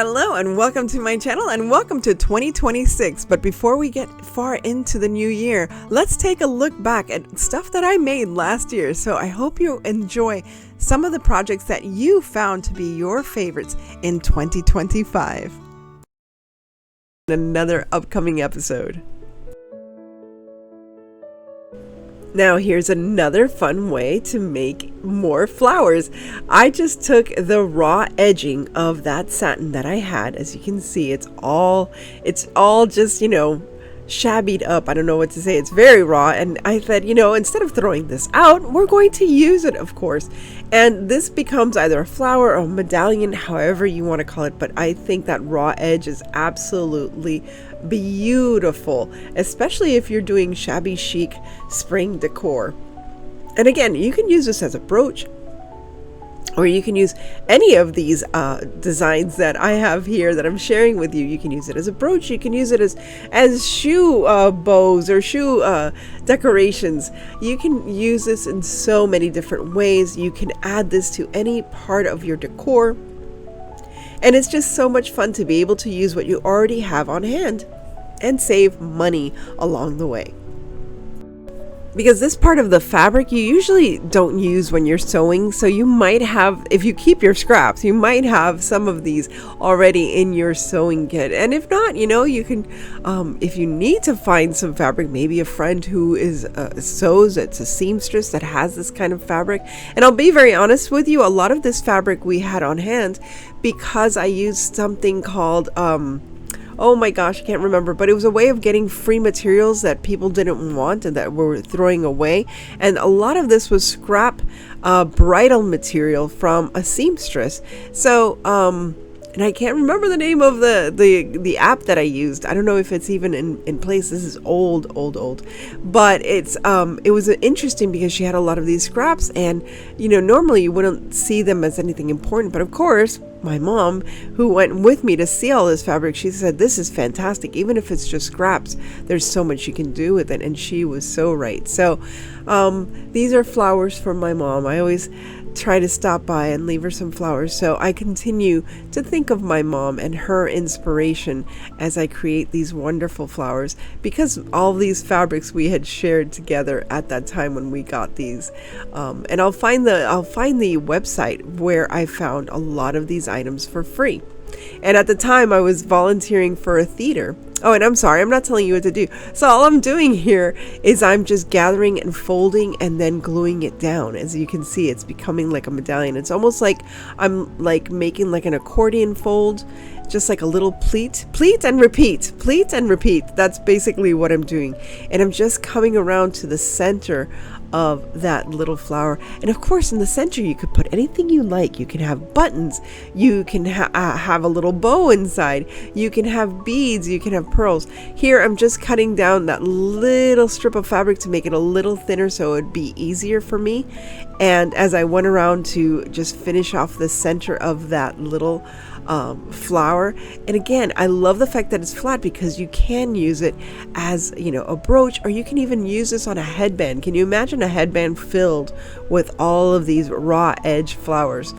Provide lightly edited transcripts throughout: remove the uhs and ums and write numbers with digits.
Hello and welcome to my channel and welcome to 2026. But before we get far into the new year, let's take a look back at stuff that I made last year. So I hope you enjoy some of the projects that you found to be your favorites in 2025. Another upcoming episode. Now here's another fun way to make more flowers. I just took the raw edging of that satin that I had. As you can see, it's all just, shabbied up. I don't know what to say. It's very raw. And I said, instead of throwing this out, we're going to use it, of course. And this becomes either a flower or a medallion, however you want to call it. But I think that raw edge is absolutely beautiful, especially if you're doing shabby chic spring decor. And again, you can use this as a brooch, or you can use any of these designs that I have here that I'm sharing with you. You can use it as a brooch. You can use it as shoe bows or shoe decorations. You can use this in so many different ways. You can add this to any part of your decor. And it's just so much fun to be able to use what you already have on hand and save money along the way. Because this part of the fabric you usually don't use when you're sewing, so you might have, if you keep your scraps, you might have some of these already in your sewing kit. And if not, you can, if you need to find some fabric, maybe a friend who is sews, it's a seamstress that has this kind of fabric. And I'll be very honest with you, a lot of this fabric we had on hand because I used something called oh my gosh, I can't remember, but it was a way of getting free materials that people didn't want and that were throwing away. And a lot of this was scrap bridal material from a seamstress. So, and I can't remember the name of the app that I used. I don't know if it's even in place. This is old. But it was interesting because she had a lot of these scraps, and normally you wouldn't see them as anything important. But of course, my mom, who went with me to see all this fabric, she said, this is fantastic. Even if it's just scraps, there's so much you can do with it. And she was so right. So these are flowers from my mom. I always try to stop by and leave her some flowers. So I continue to think of my mom and her inspiration as I create these wonderful flowers, because all these fabrics we had shared together at that time when we got these. And I'll find the website where I found a lot of these items for free. And at the time I was volunteering for a theater. Oh, and I'm sorry, I'm not telling you what to do. So all I'm doing here is I'm just gathering and folding and then gluing it down. As you can see, it's becoming like a medallion. It's almost like I'm like making like an accordion fold, just like a little pleat and repeat. That's basically what I'm doing. And I'm just coming around to the center of that little flower. And of course, in the center you could put anything you like. You can have buttons, you can have a little bow inside, you can have beads, you can have pearls. Here I'm just cutting down that little strip of fabric to make it a little thinner so it would be easier for me. And as I went around to just finish off the center of that little flower, and again, I love the fact that it's flat because you can use it as a brooch, or you can even use this on a headband. Can you imagine a headband filled with all of these raw edge flowers?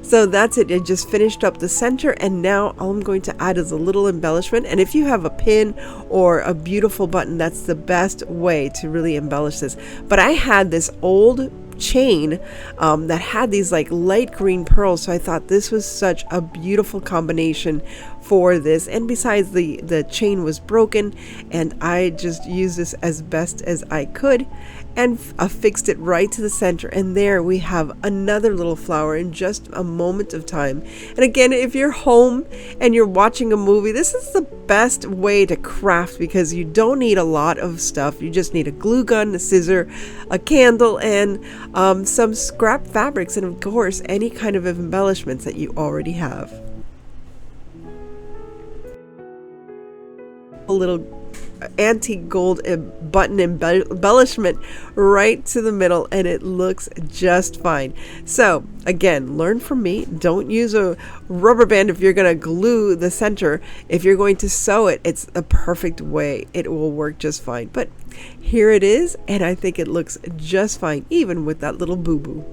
So that's it. I just finished up the center, and now all I'm going to add is a little embellishment. And if you have a pin or a beautiful button, that's the best way to really embellish this. But I had this old chain that had these like light green pearls, so I thought this was such a beautiful combination for this. And besides, the chain was broken, and I just used this as best as I could and affixed it right to the center. And there we have another little flower in just a moment of time. And again, if you're home and you're watching a movie, this is the best way to craft, because you don't need a lot of stuff. You just need a glue gun, a scissor, a candle, and some scrap fabrics, and of course any kind of embellishments that you already have. A little antique gold button embellishment right to the middle, and it looks just fine. So again, learn from me. Don't use a rubber band if you're going to glue the center. If you're going to sew it, it's a perfect way. It will work just fine. But here it is, and I think it looks just fine, even with that little boo-boo.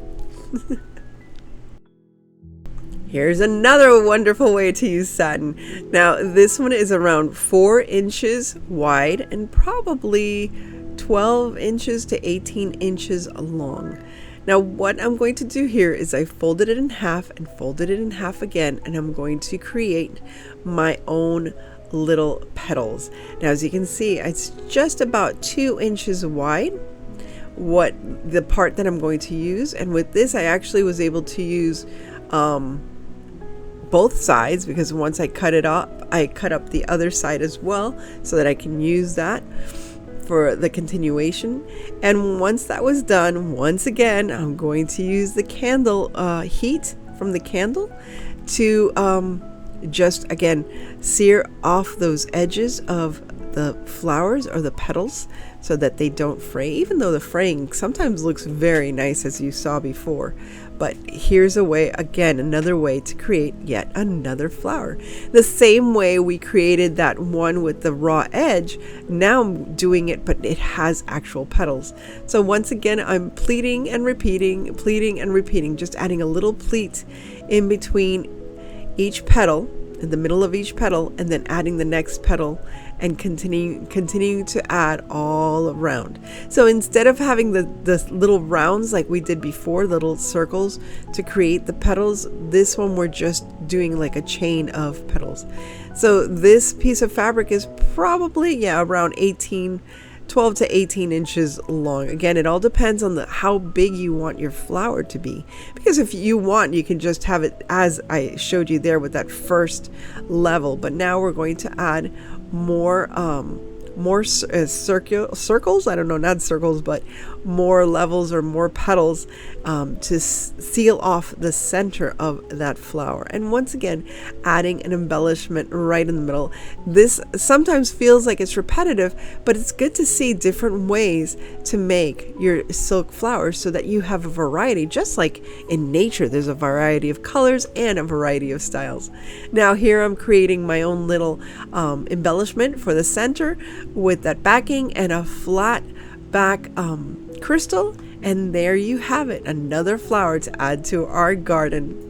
Here's another wonderful way to use satin. Now, this one is around 4 inches wide and probably 12 inches to 18 inches long. Now, what I'm going to do here is I folded it in half and folded it in half again, and I'm going to create my own little petals. Now, as you can see, it's just about 2 inches wide, what the part that I'm going to use. And with this, I actually was able to use both sides, because once I cut it up, I cut up the other side as well so that I can use that for the continuation. And once that was done, once again, I'm going to use the candle heat from the candle to just again sear off those edges of the flowers or the petals so that they don't fray, even though the fraying sometimes looks very nice, as you saw before. But here's a way, again, another way to create yet another flower. The same way we created that one with the raw edge, now I'm doing it, but it has actual petals. So once again, I'm pleating and repeating, just adding a little pleat in between each petal, in the middle of each petal, and then adding the next petal, and continuing to add all around. So instead of having the little rounds like we did before, the little circles to create the petals, this one we're just doing like a chain of petals. So this piece of fabric is probably around 12 to 18 inches long. Again, it all depends on how big you want your flower to be, because if you want, you can just have it as I showed you there with that first level. But now we're going to add more circles, I don't know, not circles, but more levels or more petals to seal off the center of that flower. And once again, adding an embellishment right in the middle. This sometimes feels like it's repetitive, but it's good to see different ways to make your silk flowers so that you have a variety. Just like in nature, there's a variety of colors and a variety of styles. Now here I'm creating my own little embellishment for the center with that backing and a flat back crystal, and there you have it, another flower to add to our garden.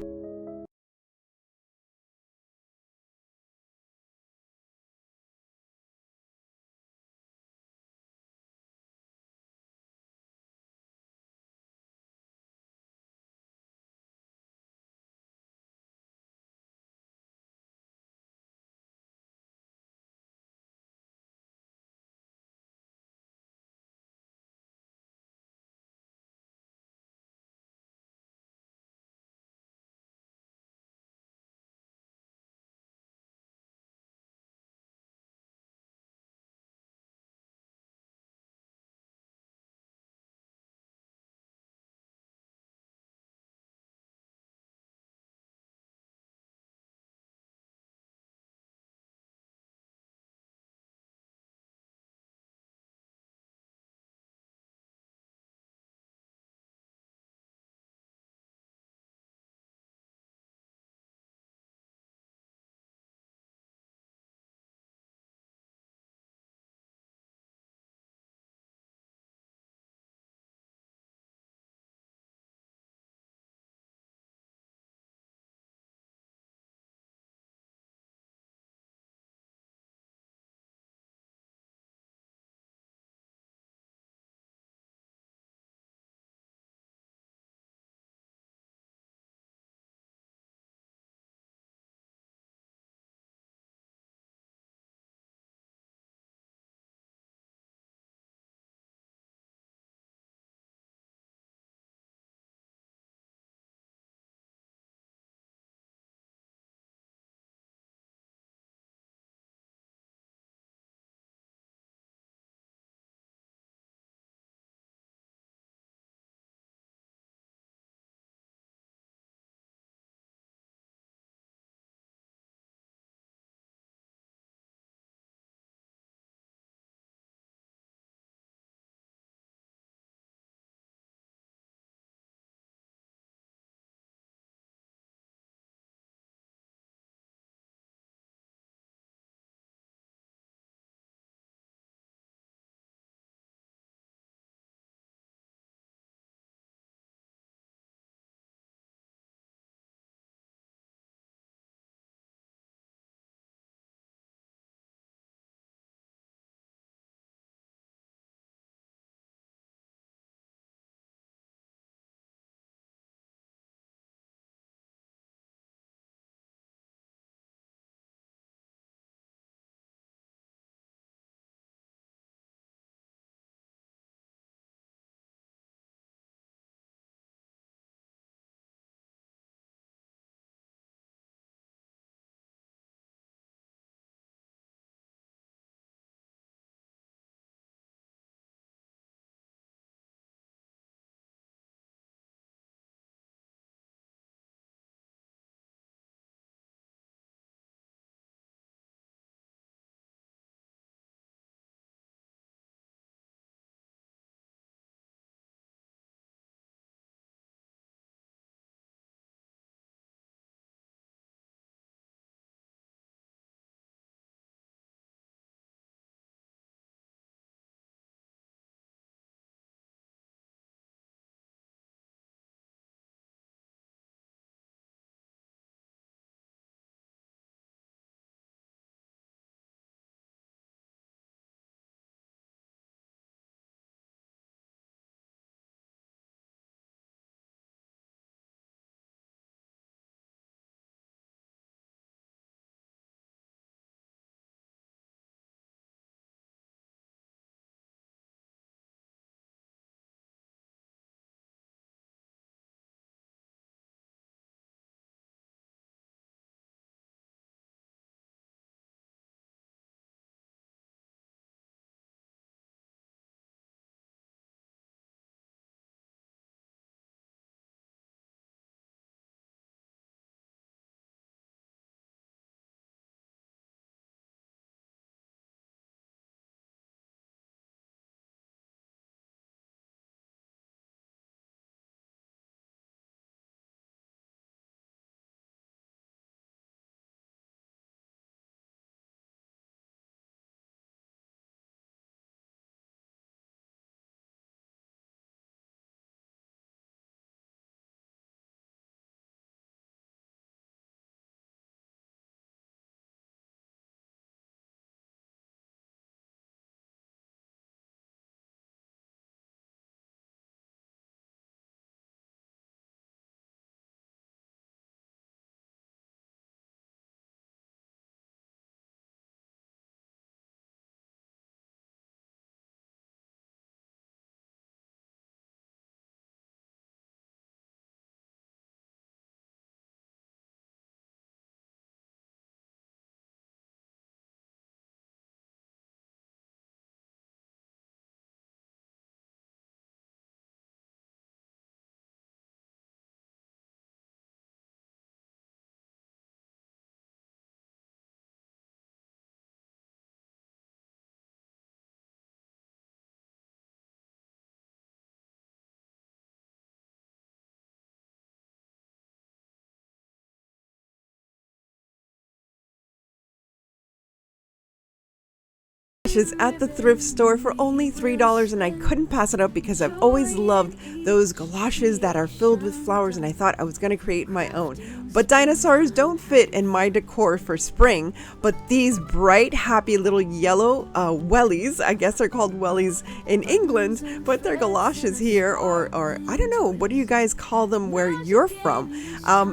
galoshes at the thrift store for only $3, and I couldn't pass it up because I've always loved those galoshes that are filled with flowers, and I thought I was going to create my own. But dinosaurs don't fit in my decor for spring, but these bright, happy little yellow wellies, I guess they're called wellies in England, but they're galoshes here, or I don't know, what do you guys call them where you're from?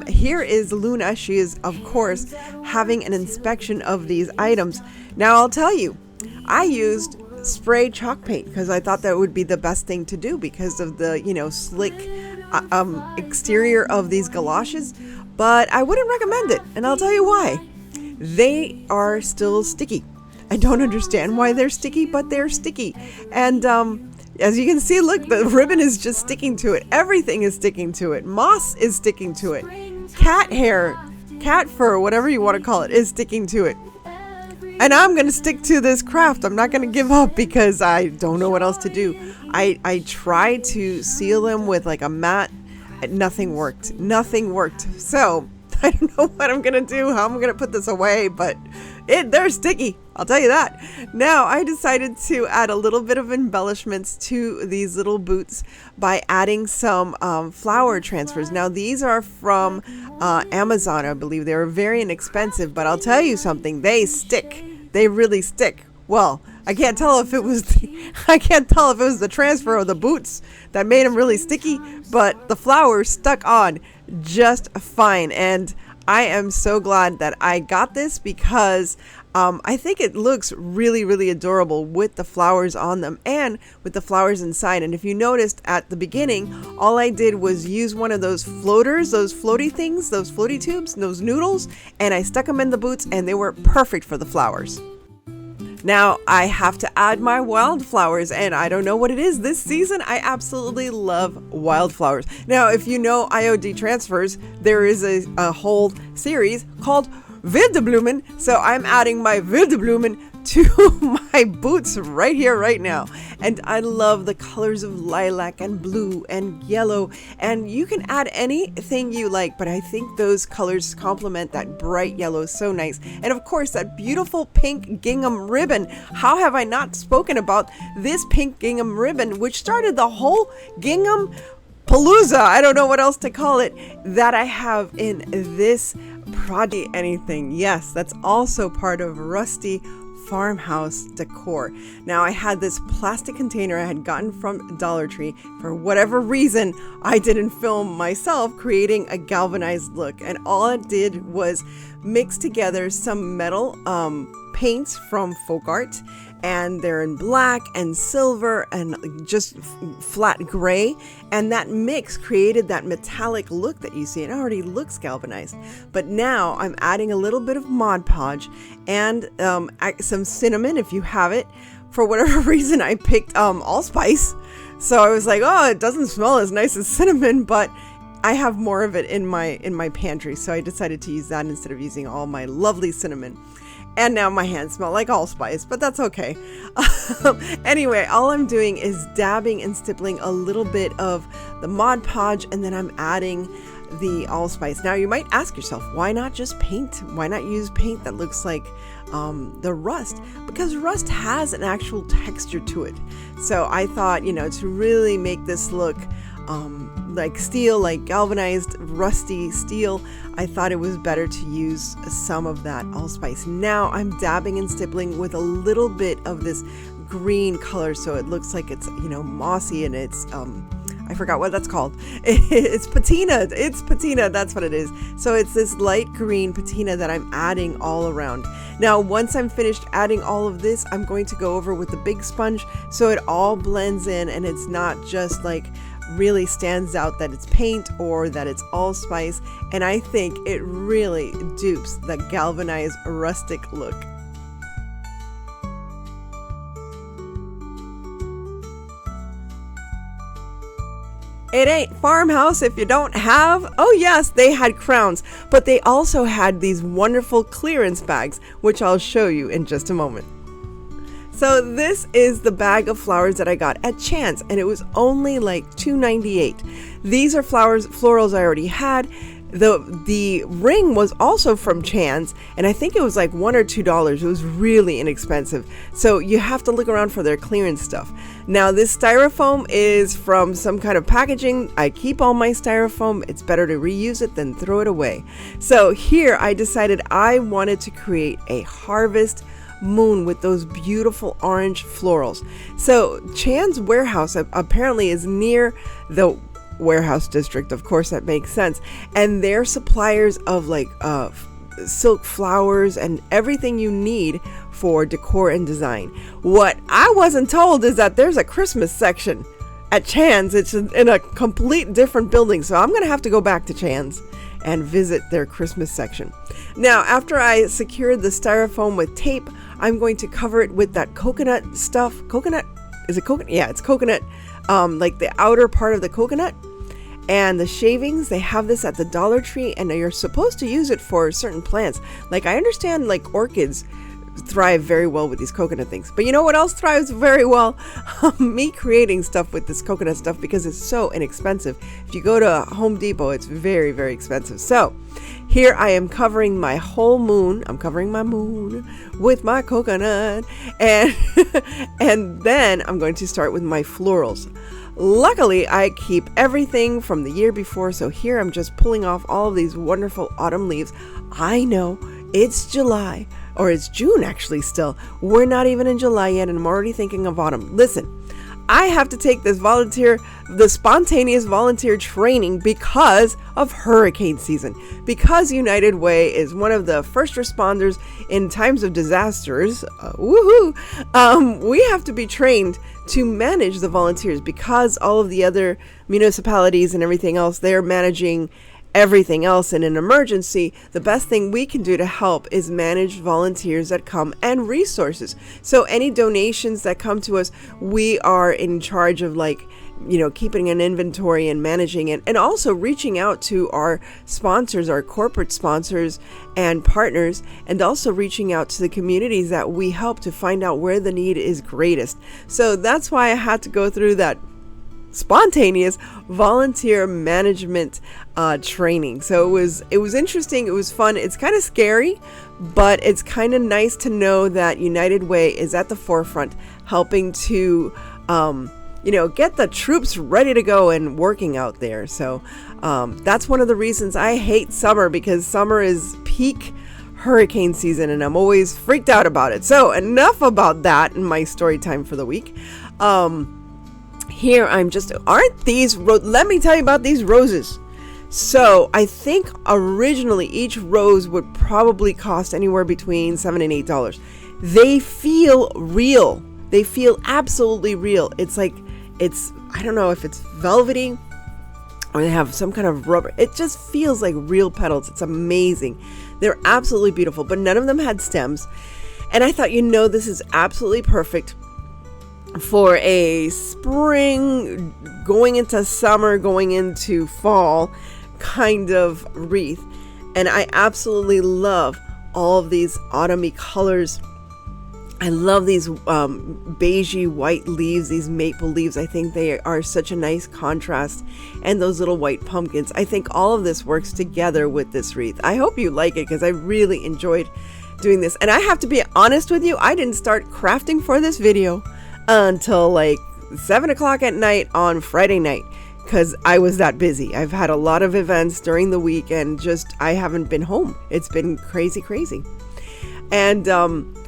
Here is Luna. She is, of course, having an inspection of these items. Now, I'll tell you, I used spray chalk paint because I thought that would be the best thing to do because of the, slick exterior of these galoshes, but I wouldn't recommend it, and I'll tell you why. They are still sticky. I don't understand why they're sticky, but they're sticky. And as you can see, look, the ribbon is just sticking to it. Everything is sticking to it. Moss is sticking to it. Cat hair, cat fur, whatever you want to call it, is sticking to it. And I'm going to stick to this craft. I'm not going to give up because I don't know what else to do. I tried to seal them with like a mat. Nothing worked. So I don't know what I'm going to do, how I'm going to put this away, but they're sticky. I'll tell you that. Now I decided to add a little bit of embellishments to these little boots by adding some flower transfers. Now these are from Amazon, I believe. They were very inexpensive, but I'll tell you something, they stick. They really stick. Well, I can't tell if it was the transfer or the boots that made them really sticky, but the flowers stuck on just fine. And I am so glad that I got this because I think it looks really, really adorable with the flowers on them and with the flowers inside. And if you noticed at the beginning, all I did was use one of those floaters, those floaty things, those floaty tubes, those noodles, and I stuck them in the boots and they were perfect for the flowers. Now I have to add my wildflowers, and I don't know what it is this season. I absolutely love wildflowers. Now, if you know IOD transfers, there is a whole series called Wildeblumen. So I'm adding my Wildeblumen to my boots right here, right now. And I love the colors of lilac and blue and yellow. And you can add anything you like, but I think those colors complement that bright yellow so nice. And of course, that beautiful pink gingham ribbon. How have I not spoken about this pink gingham ribbon, which started the whole gingham palooza, I don't know what else to call it, that I have in this project. Anything. Yes, that's also part of Rusty Farmhouse decor. Now I had this plastic container I had gotten from Dollar Tree. For whatever reason, I didn't film myself creating a galvanized look, and all it did was mix together some metal paints from Folk Art, and they're in black and silver and just flat gray, and that mix created that metallic look that you see. It already looks galvanized, but now I'm adding a little bit of Mod Podge and some cinnamon if you have it. For whatever reason, I picked allspice, so I was like, oh, it doesn't smell as nice as cinnamon, but I have more of it in my pantry, so I decided to use that instead of using all my lovely cinnamon. And now my hands smell like allspice, but that's okay. Anyway, all I'm doing is dabbing and stippling a little bit of the Mod Podge, and then I'm adding the allspice. Now you might ask yourself, why not just paint? Why not use paint that looks like the rust? Because rust has an actual texture to it. So I thought, to really make this look like steel, like galvanized rusty steel, I thought it was better to use some of that allspice. Now I'm dabbing and stippling with a little bit of this green color, so it looks like it's mossy, and it's I forgot what that's called. It's patina. It's patina. That's what it is. So it's this light green patina that I'm adding all around. Now, once I'm finished adding all of this, I'm going to go over with the big sponge so it all blends in and it's not just like really stands out that it's paint or that it's allspice. And I think it really dupes the galvanized rustic look. It ain't farmhouse if you don't have. Oh yes, they had crowns, but they also had these wonderful clearance bags, which I'll show you in just a moment. So this is the bag of flowers that I got at Chance, and it was only like $2.98. These are florals I already had. The ring was also from Chan's, and I think it was like $1 or $2. It was really inexpensive. So you have to look around for their clearance stuff. Now this styrofoam is from some kind of packaging. I keep all my styrofoam. It's better to reuse it than throw it away. So here I decided I wanted to create a harvest moon with those beautiful orange florals. So Chan's warehouse apparently is near the warehouse district. Of course, that makes sense. And they're suppliers of like silk flowers and everything you need for decor and design. What I wasn't told is that there's a Christmas section at Chan's. It's in a complete different building. So I'm going to have to go back to Chan's and visit their Christmas section. Now, after I secured the styrofoam with tape, I'm going to cover it with that coconut stuff. Coconut? Is it coconut? Yeah, it's coconut. Like the outer part of the coconut. And the shavings, they have this at the Dollar Tree, and you're supposed to use it for certain plants. Like I understand like orchids thrive very well with these coconut things. But you know what else thrives very well? Me creating stuff with this coconut stuff, because it's so inexpensive. If you go to Home Depot, it's very, very expensive. So here I am covering my whole moon. I'm covering my moon with my coconut. And, and then I'm going to start with my florals. Luckily, I keep everything from the year before, so here I'm just pulling off all of these wonderful autumn leaves. I know, it's July, or it's June actually still. We're not even in July yet, and I'm already thinking of autumn. Listen, I have to take this the spontaneous volunteer training because of hurricane season. Because United Way is one of the first responders in times of disasters, we have to be trained to manage the volunteers, because all of the other municipalities and everything else, they're managing everything else in an emergency. The best thing we can do to help is manage volunteers that come and resources. So any donations that come to us, we are in charge of keeping an inventory and managing it, and also reaching out to our sponsors, our corporate sponsors and partners, and also reaching out to the communities that we help to find out where the need is greatest. So that's why I had to go through that spontaneous volunteer management training. So it was interesting. It was fun. It's kind of scary, but it's kind of nice to know that United Way is at the forefront, helping to get the troops ready to go and working out there. So that's one of the reasons I hate summer, because summer is peak hurricane season and I'm always freaked out about it. So enough about that in my story time for the week. Here let me tell you about these roses. So I think originally each rose would probably cost anywhere between $7 and $8. They feel real. They feel absolutely real. I don't know if it's velvety or they have some kind of rubber. It just feels like real petals. It's amazing. They're absolutely beautiful, but none of them had stems. And I thought, this is absolutely perfect for a spring, going into summer, going into fall kind of wreath. And I absolutely love all of these autumny colors. I love these beigey white leaves, these maple leaves. I think they are such a nice contrast. And those little white pumpkins. I think all of this works together with this wreath. I hope you like it, because I really enjoyed doing this. And I have to be honest with you, I didn't start crafting for this video until like 7 o'clock at night on Friday night, because I was that busy. I've had a lot of events during the week and I haven't been home. It's been crazy. And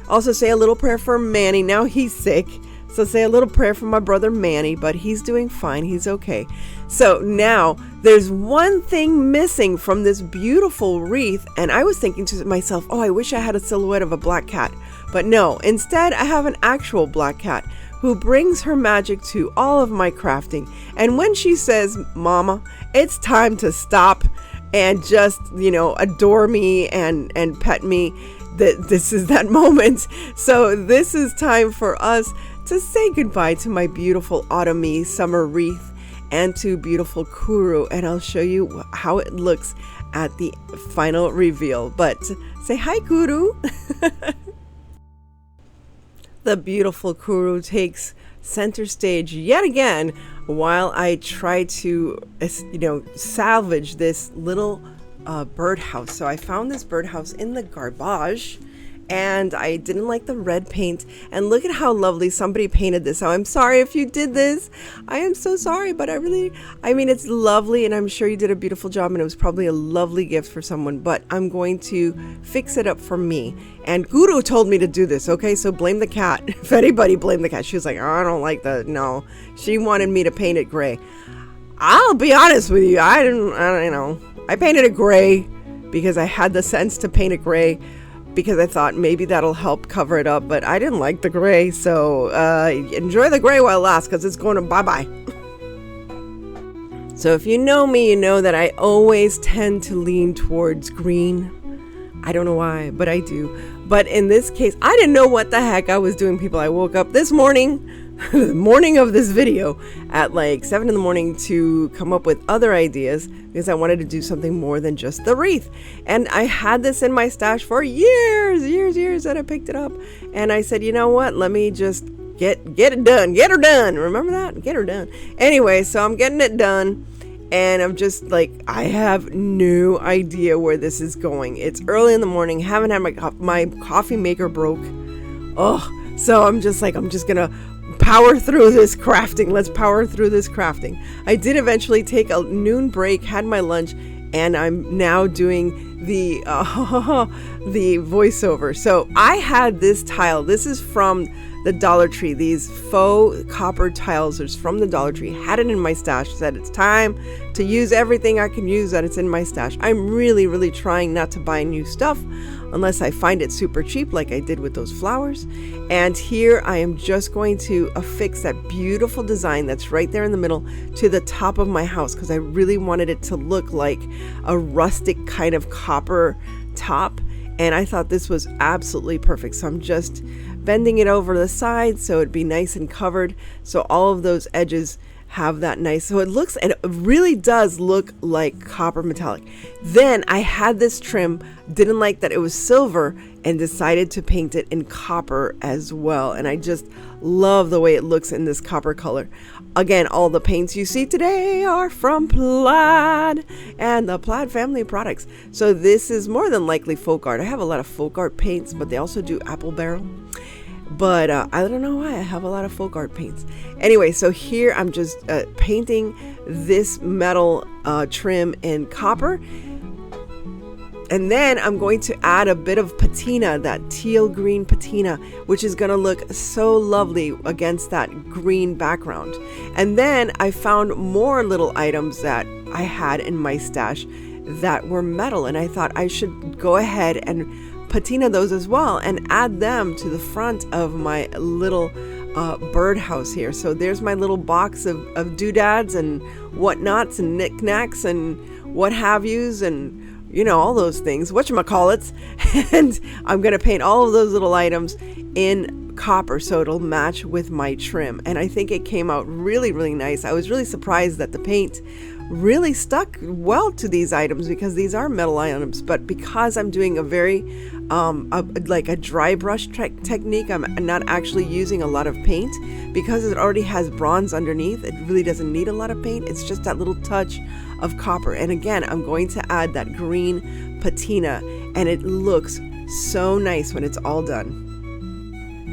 also say a little prayer for Manny. Now he's sick, so say a little prayer for my brother Manny, but he's doing fine. He's okay. So now there's one thing missing from this beautiful wreath, and I was thinking to myself, I wish I had a silhouette of a black cat. But no, instead I have an actual black cat who brings her magic to all of my crafting. And when she says, "Mama, it's time to stop and just, adore me and pet me," this is that moment. So this is time for us to say goodbye to my beautiful autumny summer wreath and to beautiful Kuru. And I'll show you how it looks at the final reveal. But say hi, Kuru. The beautiful Kuru takes center stage yet again while I try to, salvage this little birdhouse. So I found this birdhouse in the garbage, and I didn't like the red paint. And look at how lovely somebody painted this. So I'm sorry if you did this. I am so sorry, but I mean, it's lovely, and I'm sure you did a beautiful job, and it was probably a lovely gift for someone, but I'm going to fix it up for me. And Guru told me to do this, okay? So blame the cat. If anybody, blame the cat. She was like, oh, I don't like that. No, she wanted me to paint it gray. I'll be honest with you. I painted it gray because I had the sense to paint it gray, because I thought maybe that'll help cover it up, but I didn't like the gray. So enjoy the gray while it lasts, because it's going to bye-bye. So if you know me, you know that I always tend to lean towards green. I don't know why, but I do. But in this case, I didn't know what the heck I was doing, people. I woke up this morning, the morning of this video, at like 7 in the morning to come up with other ideas, because I wanted to do something more than just the wreath. And I had this in my stash for years that I picked it up. And I said, you know what? Let me just get it done. Get her done. Remember that? Get her done. Anyway, so I'm getting it done. And I'm just like, I have no idea where this is going. It's early in the morning. Haven't had my coffee maker broke. Oh, so I'm just gonna power through this crafting. Let's power through this crafting. I did eventually take a noon break, had my lunch, and I'm now doing the voiceover. So I had this tile. This is from the Dollar Tree. These faux copper tiles are from the Dollar Tree. Had it in my stash. Said it's time to use everything I can use that it's in my stash. I'm really trying not to buy new stuff unless I find it super cheap, like I did with those flowers. And here I am just going to affix that beautiful design that's right there in the middle to the top of my house, because I really wanted it to look like a rustic kind of copper top. And I thought this was absolutely perfect. So I'm just bending it over the side so it'd be nice and covered. So all of those edges have that nice, so it looks, and it really does look like copper metallic. Then I had this trim, didn't like that it was silver, and decided to paint it in copper as well. And I just love the way it looks in this copper color. Again, all the paints you see today are from Plaid and the Plaid family of products. So this is more than likely folk art. I have a lot of folk art paints, but they also do apple barrel. But I don't know why I have a lot of folk art paints. Anyway, so here I'm just painting this metal trim in copper. And then I'm going to add a bit of patina, that teal green patina, which is going to look so lovely against that green background. And then I found more little items that I had in my stash that were metal. And I thought I should go ahead and patina those as well and add them to the front of my little birdhouse here. So there's my little box of doodads and whatnots and knickknacks and what have yous, and you know, all those things, whatchamacallits. And I'm going to paint all of those little items in copper so it'll match with my trim. And I think it came out really nice. I was really surprised that the paint really stuck well to these items, because these are metal items, but because I'm doing a very like a dry brush technique, I'm not actually using a lot of paint, because it already has bronze underneath. It really doesn't need a lot of paint. It's just that little touch of copper. And again, I'm going to add that green patina, and it looks so nice when it's all done.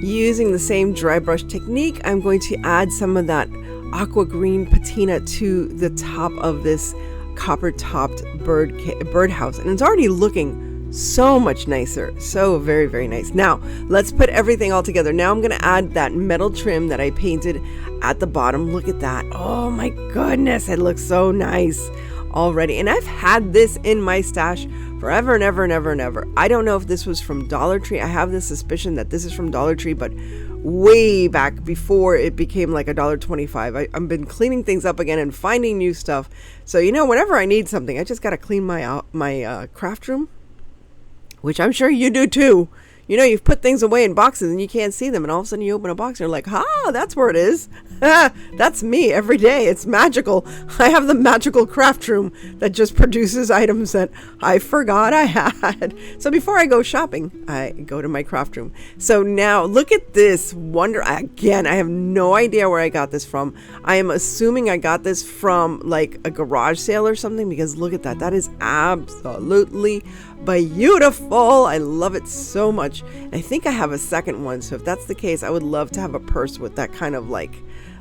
Using the same dry brush technique, I'm going to add some of that aqua green patina to the top of this copper topped birdhouse, and it's already looking so much nicer. So very nice. Now let's put everything all together. Now I'm going to add that metal trim that I painted at the bottom. Look at that. Oh my goodness, it looks so nice already. And I've had this in my stash forever and ever. I don't know if this was from Dollar Tree. I have this suspicion that this is from Dollar Tree, but way back before it became like $1.25. I've been cleaning things up again and finding new stuff. So, you know, whenever I need something, I just got to clean my craft room, which I'm sure you do too. You know, you've put things away in boxes and you can't see them, and all of a sudden you open a box and you're like, that's where it is. That's me every day. It's magical. I have the magical craft room that just produces items that I forgot I had. So before I go shopping, I go to my craft room. So now look at this wonder. Again, I have no idea where I got this from. I am assuming I got this from like a garage sale or something, because look at that. That is absolutely beautiful. I love it so much. I think I have a second one, so if that's the case, I would love to have a purse with that kind of like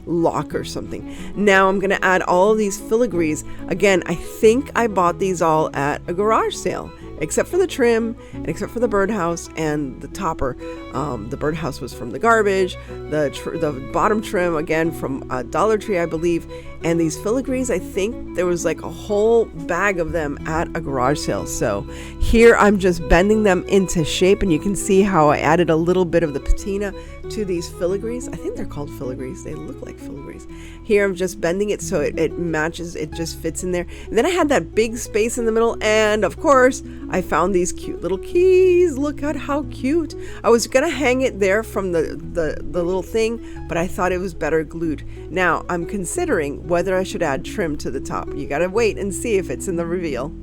lock or something. Now I'm gonna add all of these filigrees. Again, I think I bought these all at a garage sale, except for the trim and except for the birdhouse and the topper. The birdhouse was from the garbage, the bottom trim again from Dollar Tree, I believe, and these filigrees, I think there was like a whole bag of them at a garage sale. So here I'm just bending them into shape, and you can see how I added a little bit of the patina to these filigrees. I think they're called filigrees. They look like filigrees. Here I'm just bending it so it matches, it just fits in there. And then I had that big space in the middle, and of course I found these cute little keys. Look at how cute. I was gonna hang it there from the little thing, but I thought it was better glued. Now I'm considering whether I should add trim to the top. You gotta wait and see if it's in the reveal.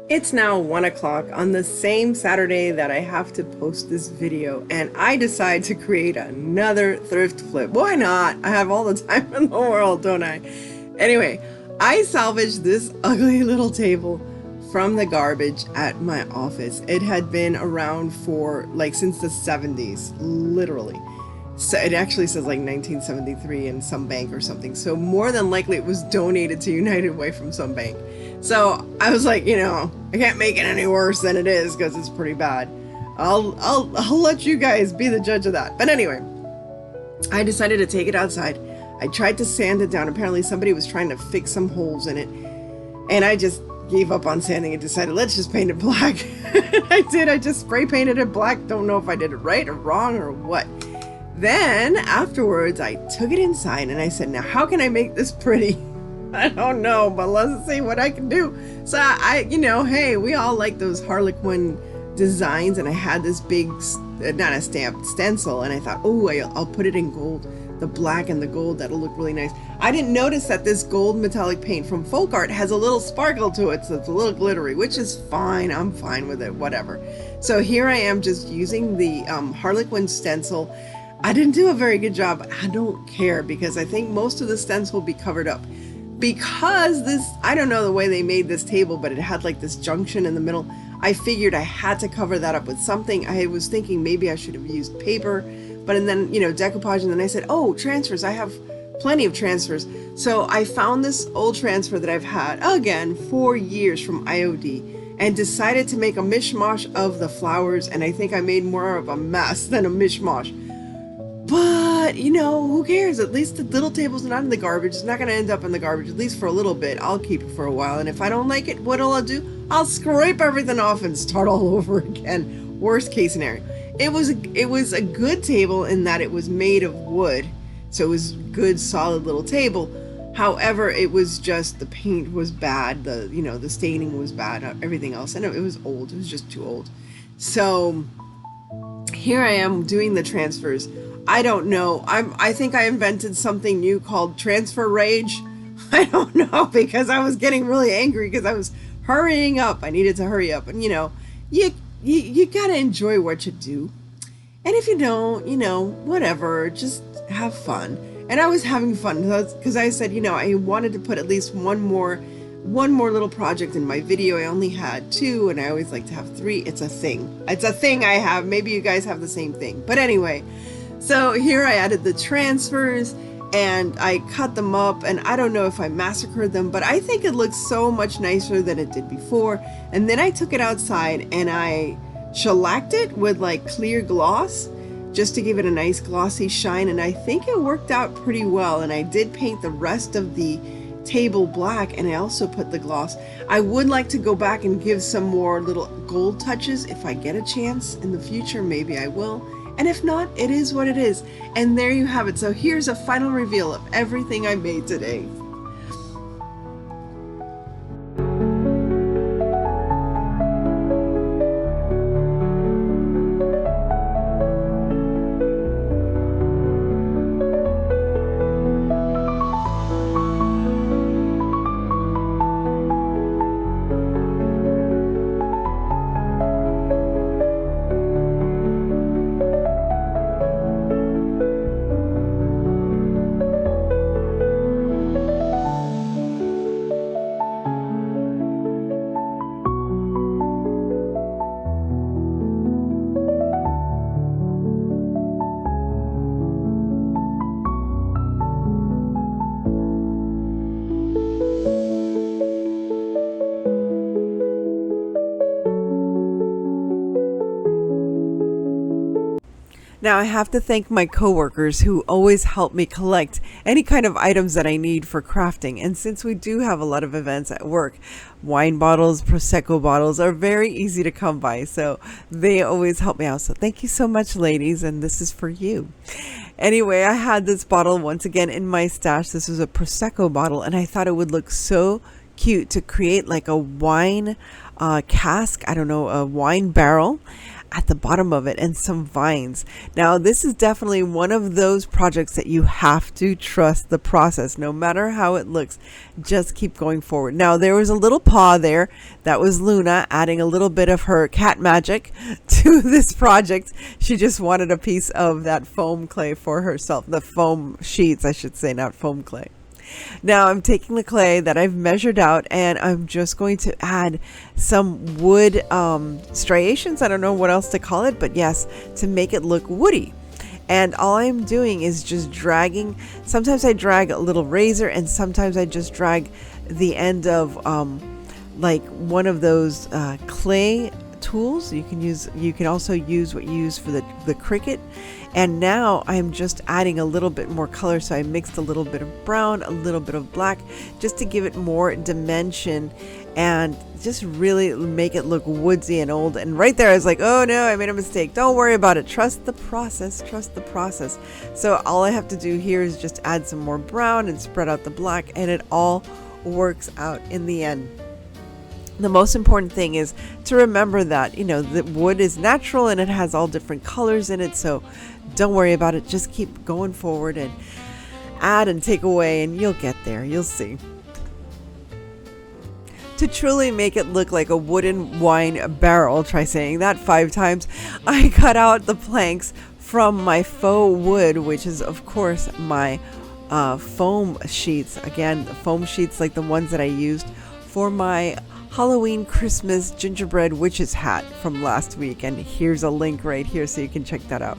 It's now 1 o'clock on the same Saturday that I have to post this video, and I decide to create another thrift flip. Why not? I have all the time in the world, don't I? Anyway, I salvaged this ugly little table from the garbage at my office. It had been around for like since the 70s, literally. So it actually says like 1973 in some bank or something. So more than likely it was donated to United Way from some bank. So I was like, you know, I can't make it any worse than it is because it's pretty bad. I'll let you guys be the judge of that. But anyway, I decided to take it outside. I tried to sand it down. Apparently somebody was trying to fix some holes in it, and I just gave up on sanding and decided, let's just paint it black. I did. I just spray painted it black. Don't know if I did it right or wrong or what. Then afterwards, I took it inside and I said, now how can I make this pretty? I don't know, but let's see what I can do. So I, you know, hey, we all like those Harlequin designs, and I had this big, not a stamp, stencil, and I thought, oh, I'll put it in gold, the black and the gold, that'll look really nice. I didn't notice that this gold metallic paint from Folk Art has a little sparkle to it, so it's a little glittery, which is fine. I'm fine with it, whatever. So here I am just using the Harlequin stencil. I didn't do a very good job. I don't care, because I think most of the stencil will be covered up. Because this, I don't know the way they made this table, but it had like this junction in the middle. I figured I had to cover that up with something. I was thinking maybe I should have used paper, but and then, you know, decoupage, and then I said, oh, transfers. I have plenty of transfers. So I found this old transfer that I've had, again, for years from IOD, and decided to make a mishmash of the flowers, and I think I made more of a mess than a mishmash. But, you know, who cares? At least the little table's not in the garbage. It's not going to end up in the garbage, at least for a little bit. I'll keep it for a while, and if I don't like it, what'll I do? I'll scrape everything off and start all over again. Worst case scenario. It was a good table in that it was made of wood, so it was good, solid little table. However, it was just the paint was bad, the staining was bad, everything else, and it was old. It was just too old. So here I am doing the transfers. I don't know. I think I invented something new called transfer rage. I don't know, because I was getting really angry because I was hurrying up. I needed to hurry up, and you gotta enjoy what you do. And if you don't, whatever, just have fun. And I was having fun because I said, I wanted to put at least one more little project in my video. I only had 2, and I always like to have 3. It's a thing. It's a thing I have. Maybe you guys have the same thing. But anyway, so here I added the transfers, and I cut them up, and I don't know if I massacred them, but I think it looks so much nicer than it did before. And then I took it outside and I shellacked it with like clear gloss just to give it a nice glossy shine, and I think it worked out pretty well. And I did paint the rest of the table black, and I also put the gloss. I would like to go back and give some more little gold touches if I get a chance in the future. Maybe I will. And if not, it is what it is. And there you have it. So here's a final reveal of everything I made today. Now, I have to thank my coworkers who always help me collect any kind of items that I need for crafting. And since we do have a lot of events at work, wine bottles, Prosecco bottles are very easy to come by. So they always help me out. So thank you so much, ladies. And this is for you. Anyway, I had this bottle once again in my stash. This was a Prosecco bottle, and I thought it would look so cute to create like a wine cask, I don't know, a wine barrel at the bottom of it and some vines. Now, this is definitely one of those projects that you have to trust the process. No matter how it looks, just keep going forward. Now, there was a little paw there. That was Luna adding a little bit of her cat magic to this project. She just wanted a piece of that foam clay for herself. The foam sheets, I should say, not foam clay. Now I'm taking the clay that I've measured out, and I'm just going to add some wood striations. I don't know what else to call it, but yes, to make it look woody. And all I'm doing is just dragging. Sometimes I drag a little razor, and sometimes I just drag the end of like one of those clay tools. You can also use what you use for the Cricut. And now I'm just adding a little bit more color. So I mixed a little bit of brown, a little bit of black, just to give it more dimension and just really make it look woodsy and old. And right there I was like, oh no, I made a mistake. Don't worry about it. Trust the process. Trust the process. So all I have to do here is just add some more brown and spread out the black, and it all works out in the end. The most important thing is to remember that, the wood is natural and it has all different colors in it. So don't worry about it. Just keep going forward and add and take away, and you'll get there. You'll see. To truly make it look like a wooden wine barrel, try saying that 5 times, I cut out the planks from my faux wood, which is of course my foam sheets. Again, foam sheets like the ones that I used for my Halloween Christmas gingerbread witch's hat from last week, and here's a link right here so you can check that out.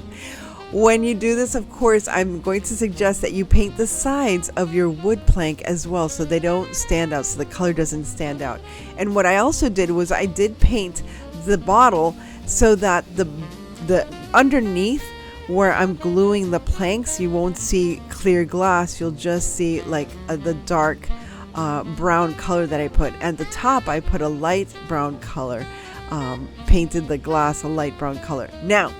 When you do this, of course, I'm going to suggest that you paint the sides of your wood plank as well, so they don't stand out, so the color doesn't stand out. And what I also did was I did paint the bottle so that the underneath where I'm gluing the planks, you won't see clear glass. You'll just see like the dark brown color that I put. At the top I put a light brown color, painted the glass a light brown color. Now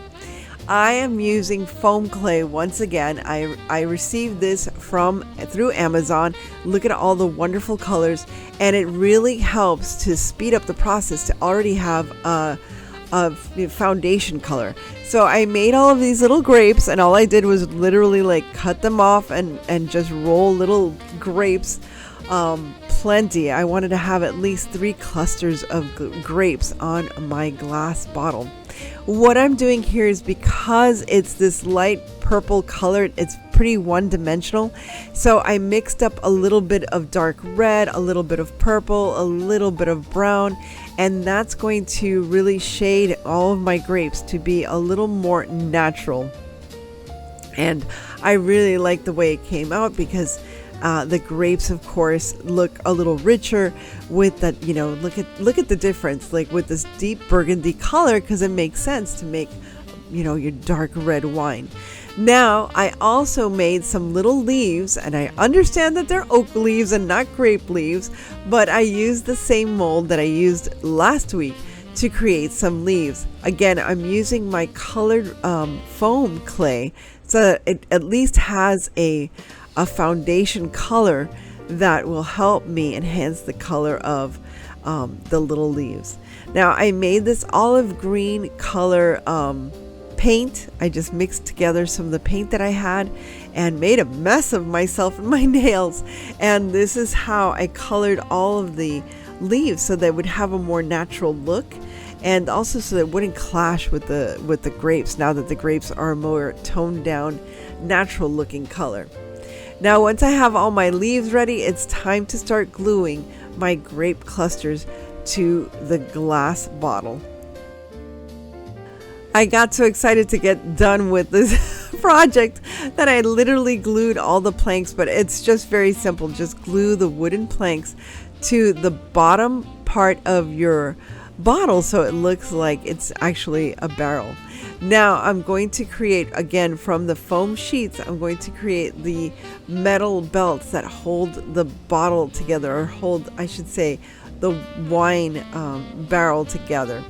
I am using foam clay once again. I received this through Amazon. Look at all the wonderful colors, and it really helps to speed up the process to already have a foundation color. So I made all of these little grapes, and all I did was literally like cut them off and just roll little grapes. Plenty. I wanted to have at least 3 clusters of grapes on my glass bottle. What I'm doing here is, because it's this light purple color, it's pretty one-dimensional. So I mixed up a little bit of dark red, a little bit of purple, a little bit of brown, and that's going to really shade all of my grapes to be a little more natural. And I really like the way it came out, because the grapes, of course, look a little richer with that, look at the difference, like with this deep burgundy color, because it makes sense to make, your dark red wine. Now, I also made some little leaves, and I understand that they're oak leaves and not grape leaves, but I used the same mold that I used last week to create some leaves. Again, I'm using my colored foam clay, so that it at least has a foundation color that will help me enhance the color of the little leaves. Now I made this olive green color paint. I just mixed together some of the paint that I had and made a mess of myself and my nails, and this is how I colored all of the leaves so they would have a more natural look, and also so that it wouldn't clash with the grapes, now that the grapes are a more toned down, natural looking color. Now, once I have all my leaves ready, it's time to start gluing my grape clusters to the glass bottle. I got so excited to get done with this project that I literally glued all the planks, but it's just very simple. Just glue the wooden planks to the bottom part of your bottle so it looks like it's actually a barrel. Now I'm going to create, again, from the foam sheets, I'm going to create the metal belts that hold the bottle together, or hold, I should say, the wine barrel together.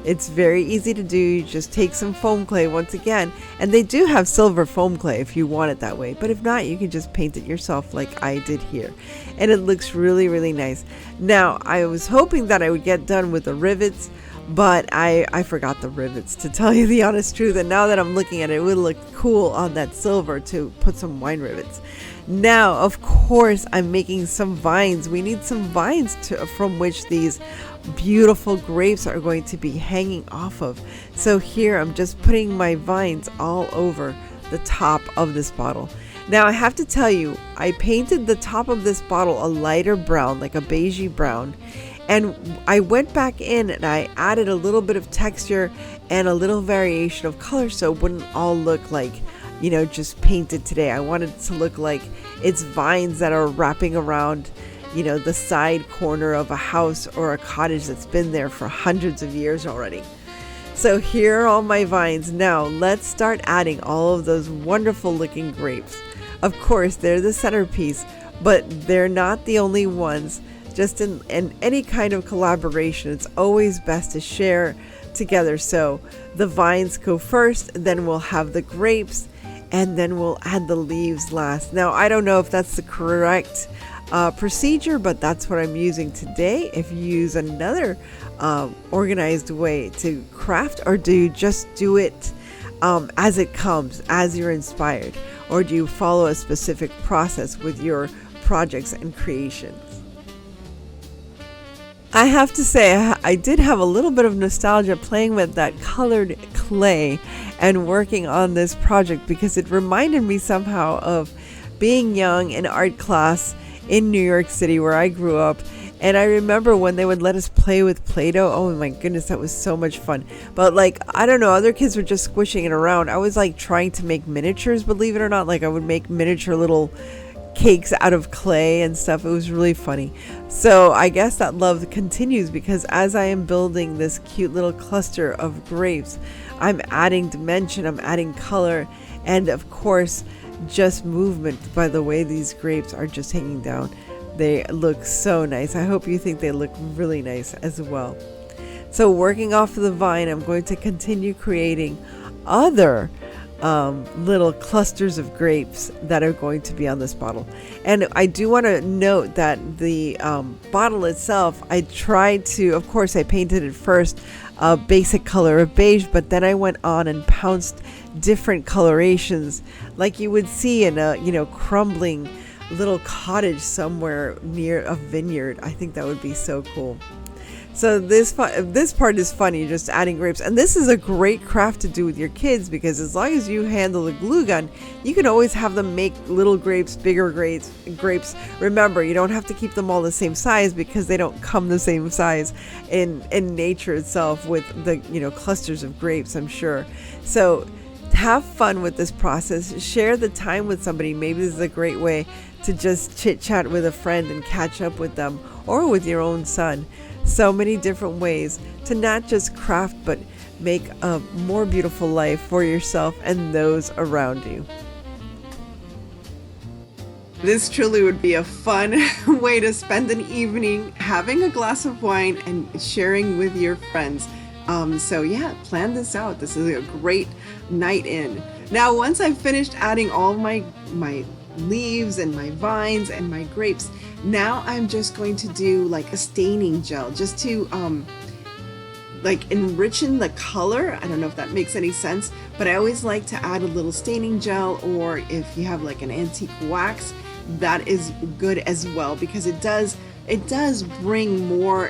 It's very easy to do. You just take some foam clay once again, and they do have silver foam clay if you want it that way, but if not, you can just paint it yourself like I did here, and it looks really, really nice. Now I was hoping that I would get done with the rivets, but I forgot the rivets, to tell you the honest truth, and now that I'm looking at it, it would look cool on that silver to put some wine rivets. Now, of course, I'm making some vines. We need some vines from which these beautiful grapes are going to be hanging off of. So here I'm just putting my vines all over the top of this bottle. Now I have to tell you, I painted the top of this bottle a lighter brown, like a beigey brown, and I went back in and I added a little bit of texture and a little variation of color so it wouldn't all look like, just painted today. I wanted it to look like it's vines that are wrapping around, the side corner of a house or a cottage that's been there for hundreds of years already. So here are all my vines. Now let's start adding all of those wonderful looking grapes. Of course, they're the centerpiece, but they're not the only ones. Just in any kind of collaboration, it's always best to share together. So the vines go first, then we'll have the grapes, and then we'll add the leaves last. Now, I don't know if that's the correct procedure, but that's what I'm using today. If you use another organized way to craft, or do you just do it as it comes, as you're inspired, or do you follow a specific process with your projects and creations? I have to say, I did have a little bit of nostalgia playing with that colored clay and working on this project, because it reminded me somehow of being young in art class in New York City, where I grew up. And I remember when they would let us play with Play-Doh. Oh my goodness, that was so much fun. But I don't know, other kids were just squishing it around. I was trying to make miniatures, believe it or not. I would make miniature little cakes out of clay and stuff. It was really funny. So I guess that love continues, because as I am building this cute little cluster of grapes, I'm adding dimension, I'm adding color, and of course just movement by the way these grapes are just hanging down. They look so nice. I hope you think they look really nice as well. So working off of the vine, I'm going to continue creating other little clusters of grapes that are going to be on this bottle. And I do want to note that the bottle itself, I tried to, of course I painted it first a basic color of beige, but then I went on and pounced different colorations like you would see in a crumbling little cottage somewhere near a vineyard. I think that would be so cool. So this part is funny, just adding grapes. And this is a great craft to do with your kids, because as long as you handle the glue gun, you can always have them make little grapes, bigger grapes. Remember, you don't have to keep them all the same size, because they don't come the same size in nature itself with the clusters of grapes, I'm sure. So have fun with this process. Share the time with somebody. Maybe this is a great way to just chit chat with a friend and catch up with them, or with your own son. So many different ways to not just craft, but make a more beautiful life for yourself and those around you. This truly would be a fun way to spend an evening, having a glass of wine and sharing with your friends. So yeah, plan this out. This is a great night in. Now, once I've finished adding all my leaves and my vines and my grapes, now I'm just going to do a staining gel, just to enrichen the color. I don't know if that makes any sense, but I always like to add a little staining gel, or if you have an antique wax, that is good as well, because it does bring more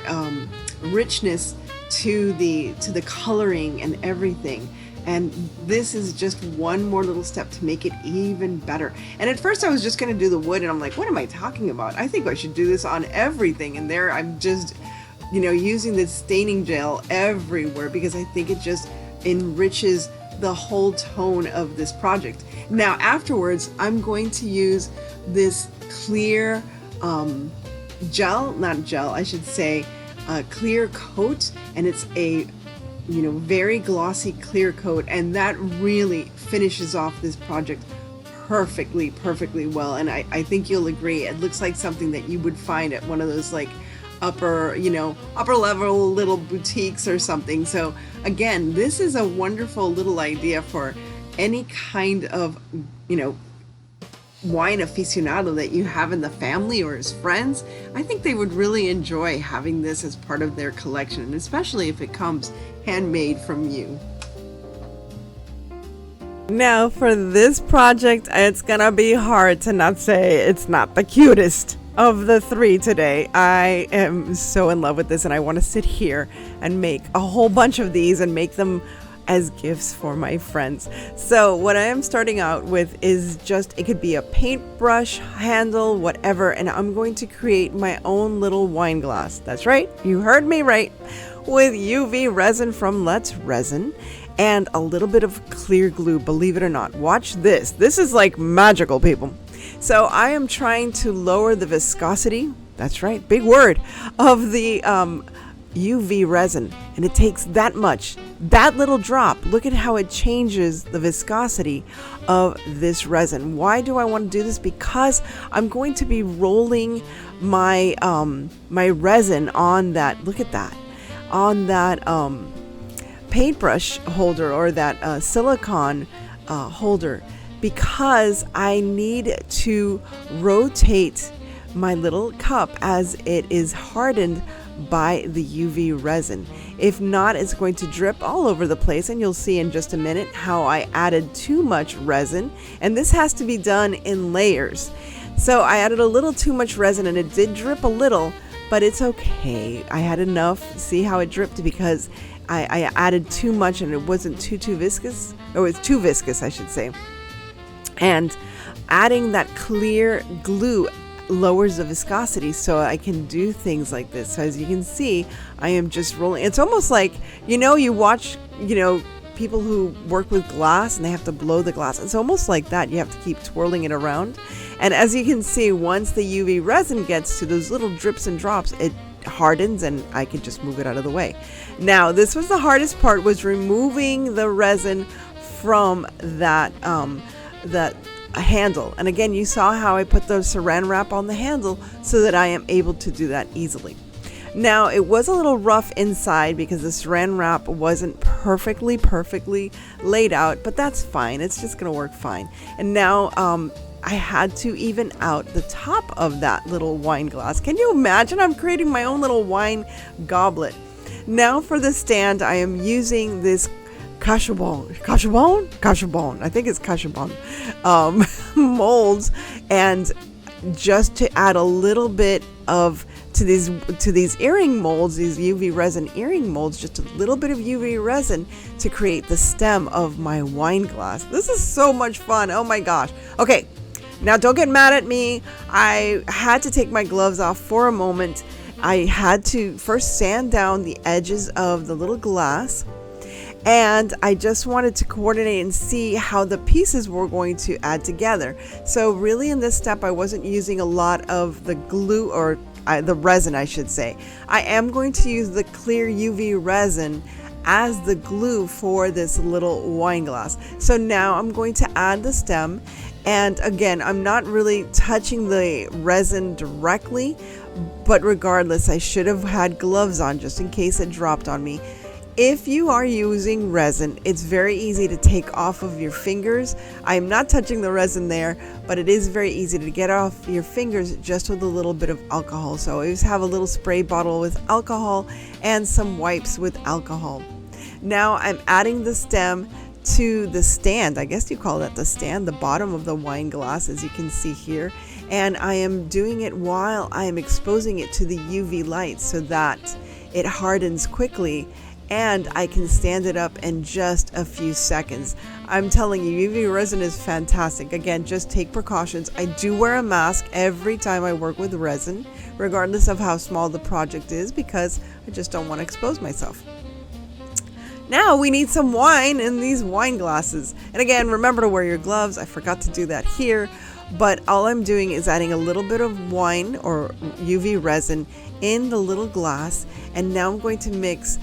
richness to the coloring and everything. And this is just one more little step to make it even better. And at first I was just going to do the wood, and I'm like, what am I talking about? I think I should do this on everything. And there I'm just, using this staining gel everywhere, because I think it just enriches the whole tone of this project. Now afterwards, I'm going to use this clear clear coat, and it's a very glossy clear coat, and that really finishes off this project perfectly well. And I think you'll agree, it looks like something that you would find at one of those like upper level little boutiques or something. So again, this is a wonderful little idea for any kind of wine aficionado that you have in the family or as friends. I think they would really enjoy having this as part of their collection, and especially if it comes handmade from you. Now for this project, it's gonna be hard to not say it's not the cutest of the three today. I am so in love with this, and I want to sit here and make a whole bunch of these and make them as gifts for my friends. So what I am starting out with is just, it could be a paintbrush handle, whatever, and I'm going to create my own little wine glass. That's right, you heard me right, with UV resin from Let's Resin and a little bit of clear glue, believe it or not. Watch this. This is like magical, people. So I am trying to lower the viscosity, that's right, big word, of the UV resin, and it takes that much, that little drop. Look at how it changes the viscosity of this resin. Why do I want to do this? Because I'm going to be rolling my my resin on that, look at that, on that paintbrush holder, or that silicone holder, because I need to rotate my little cup as it is hardened by the UV resin. If not, it's going to drip all over the place, and you'll see in just a minute how I added too much resin, and this has to be done in layers. So I added a little too much resin, and it did drip a little, but it's okay. I had enough. See how it dripped? Because I added too much, and it wasn't too viscous. Or it was too viscous, I should say. And adding that clear glue lowers the viscosity, so I can do things like this. So as you can see, I am just rolling. It's almost like, you watch, people who work with glass and they have to blow the glass. It's almost like that. You have to keep twirling it around. And as you can see, once the UV resin gets to those little drips and drops, it hardens, and I can just move it out of the way. Now, this was the hardest part, was removing the resin from that handle. And again, you saw how I put the saran wrap on the handle so that I am able to do that easily. Now, it was a little rough inside because the saran wrap wasn't perfectly laid out, but that's fine. It's just going to work fine. And now I had to even out the top of that little wine glass. Can you imagine? I'm creating my own little wine goblet. Now for the stand, I am using this Cachabon, I think it's Cachabon, molds, and just to add a little bit of to these earring molds, these UV resin earring molds, just a little bit of UV resin to create the stem of my wine glass. This is so much fun. Oh my gosh. Okay, now don't get mad at me. I had to take my gloves off for a moment. I had to first sand down the edges of the little glass, and I just wanted to coordinate and see how the pieces were going to add together. So really in this step, I wasn't using a lot of the glue, or the resin, I should say. I am going to use the clear UV resin as the glue for this little wine glass. So now I'm going to add the stem, and again, I'm not really touching the resin directly, but regardless, I should have had gloves on just in case it dropped on me. If you are using resin, it's very easy to take off of your fingers. I am not touching the resin there, but it is very easy to get off your fingers just with a little bit of alcohol. So I always have a little spray bottle with alcohol and some wipes with alcohol. Now I'm adding the stem to the stand. I guess you call that the stand, the bottom of the wine glass, as you can see here. And I am doing it while I am exposing it to the UV light so that it hardens quickly, and I can stand it up in just a few seconds. I'm telling you, UV resin is fantastic. Again, just take precautions. I do wear a mask every time I work with resin, regardless of how small the project is, because I just don't want to expose myself. Now we need some wine in these wine glasses. And again, remember to wear your gloves. I forgot to do that here. But all I'm doing is adding a little bit of wine or UV resin in the little glass, and now I'm going to mix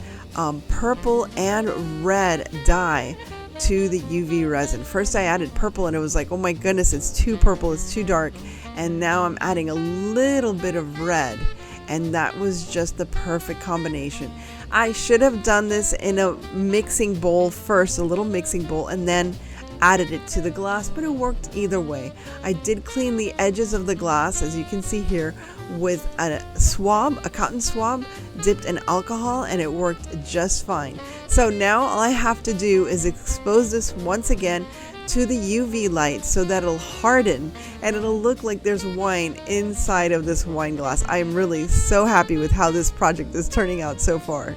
purple and red dye to the UV resin. First I added purple and it was like, oh my goodness, it's too purple, it's too dark. And now I'm adding a little bit of red, and that was just the perfect combination. I should have done this in a mixing bowl first, a little mixing bowl, and then added it to the glass, but it worked either way. I did clean the edges of the glass, as you can see here, with a swab, a cotton swab dipped in alcohol, and it worked just fine. So now all I have to do is expose this once again to the UV light so that it'll harden and it'll look like there's wine inside of this wine glass. I'm really so happy with how this project is turning out so far.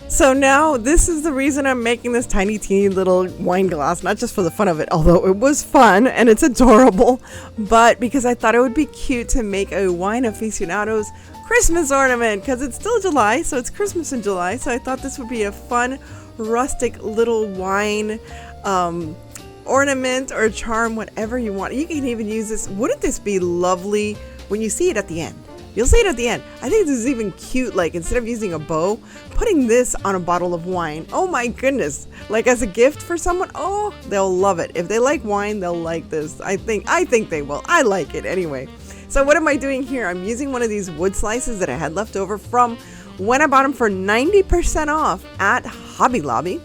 So now this is the reason I'm making this tiny teeny little wine glass, not just for the fun of it, although it was fun and it's adorable, but because I thought it would be cute to make a Wine Aficionados Christmas ornament, because it's still July, so it's Christmas in July. So I thought this would be a fun, rustic little wine ornament or charm, whatever you want. You can even use this. Wouldn't this be lovely when you see it at the end? You'll see it at the end. I think this is even cute, like instead of using a bow, putting this on a bottle of wine. Oh my goodness. Like as a gift for someone, oh, they'll love it. If they like wine, they'll like this. I think they will. I like it anyway. So what am I doing here? I'm using one of these wood slices that I had left over from when I bought them for 90% off at Hobby Lobby.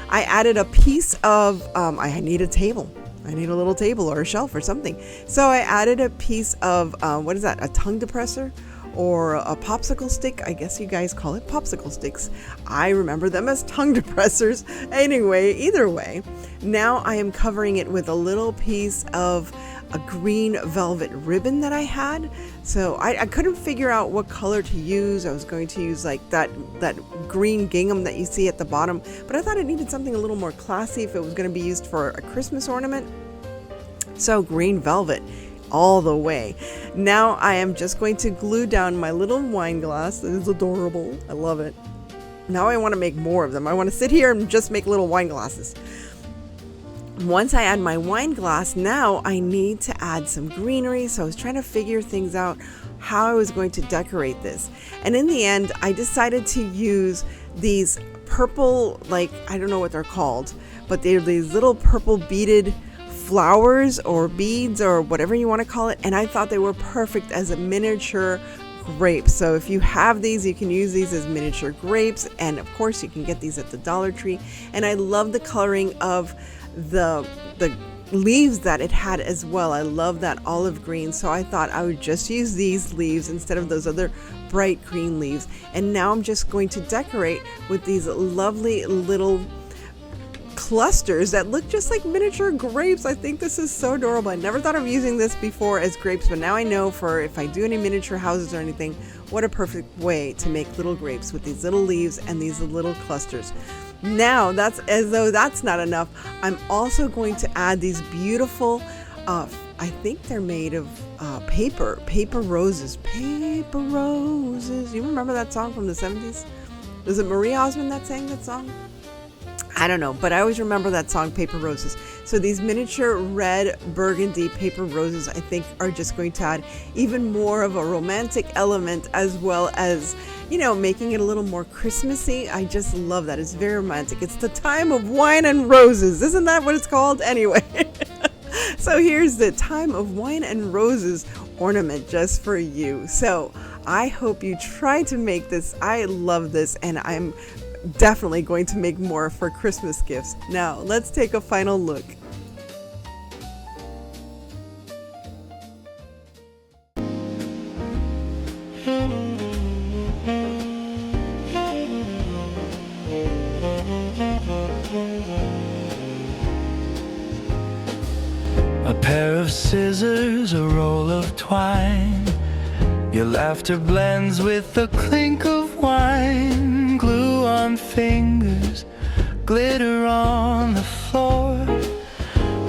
I added a piece of, I need a table. I need a little table or a shelf or something. So I added a piece of, what is that? A tongue depressor or a popsicle stick? I guess you guys call it popsicle sticks. I remember them as tongue depressors. Anyway, either way, now I am covering it with a little piece of a green velvet ribbon that I had. So I couldn't figure out what color to use. I was going to use like that green gingham that you see at the bottom, but I thought it needed something a little more classy if it was going to be used for a Christmas ornament. So green velvet all the way. Now I am just going to glue down my little wine glass. It is adorable. I love it. Now I want to make more of them. I want to sit here and just make little wine glasses. Once I add my wine glass, now I need to add some greenery. So I was trying to figure things out how I was going to decorate this. And in the end, I decided to use these purple, like, I don't know what they're called, but they're these little purple beaded flowers or beads or whatever you want to call it. And I thought they were perfect as a miniature grapes. So if you have these, you can use these as miniature grapes. And of course you can get these at the Dollar Tree. And I love the coloring of the leaves that it had as well. I love that olive green, so I thought I would just use these leaves instead of those other bright green leaves. And now I'm just going to decorate with these lovely little clusters that look just like miniature grapes. I think this is so adorable. I never thought of using this before as grapes, but now I know for if I do any miniature houses or anything, what a perfect way to make little grapes with these little leaves and these little clusters. Now, that's as though that's not enough, I'm also going to add these beautiful, I think they're made of paper roses. Paper roses. You remember that song from the 70s? Was it Marie Osmond that sang that song? I don't know, but I always remember that song, Paper Roses. So these miniature red burgundy paper roses, I think, are just going to add even more of a romantic element, as well as, you know, making it a little more Christmassy. I just love that. It's very romantic. It's the time of wine and roses. Isn't that what it's called? Anyway. So here's the time of wine and roses ornament just for you. So I hope you try to make this. I love this, and I'm definitely going to make more for Christmas gifts. Now, let's take a final look. A pair of scissors, a roll of twine. Your laughter blends with the clink of wine. Glue on fingers, glitter on the floor.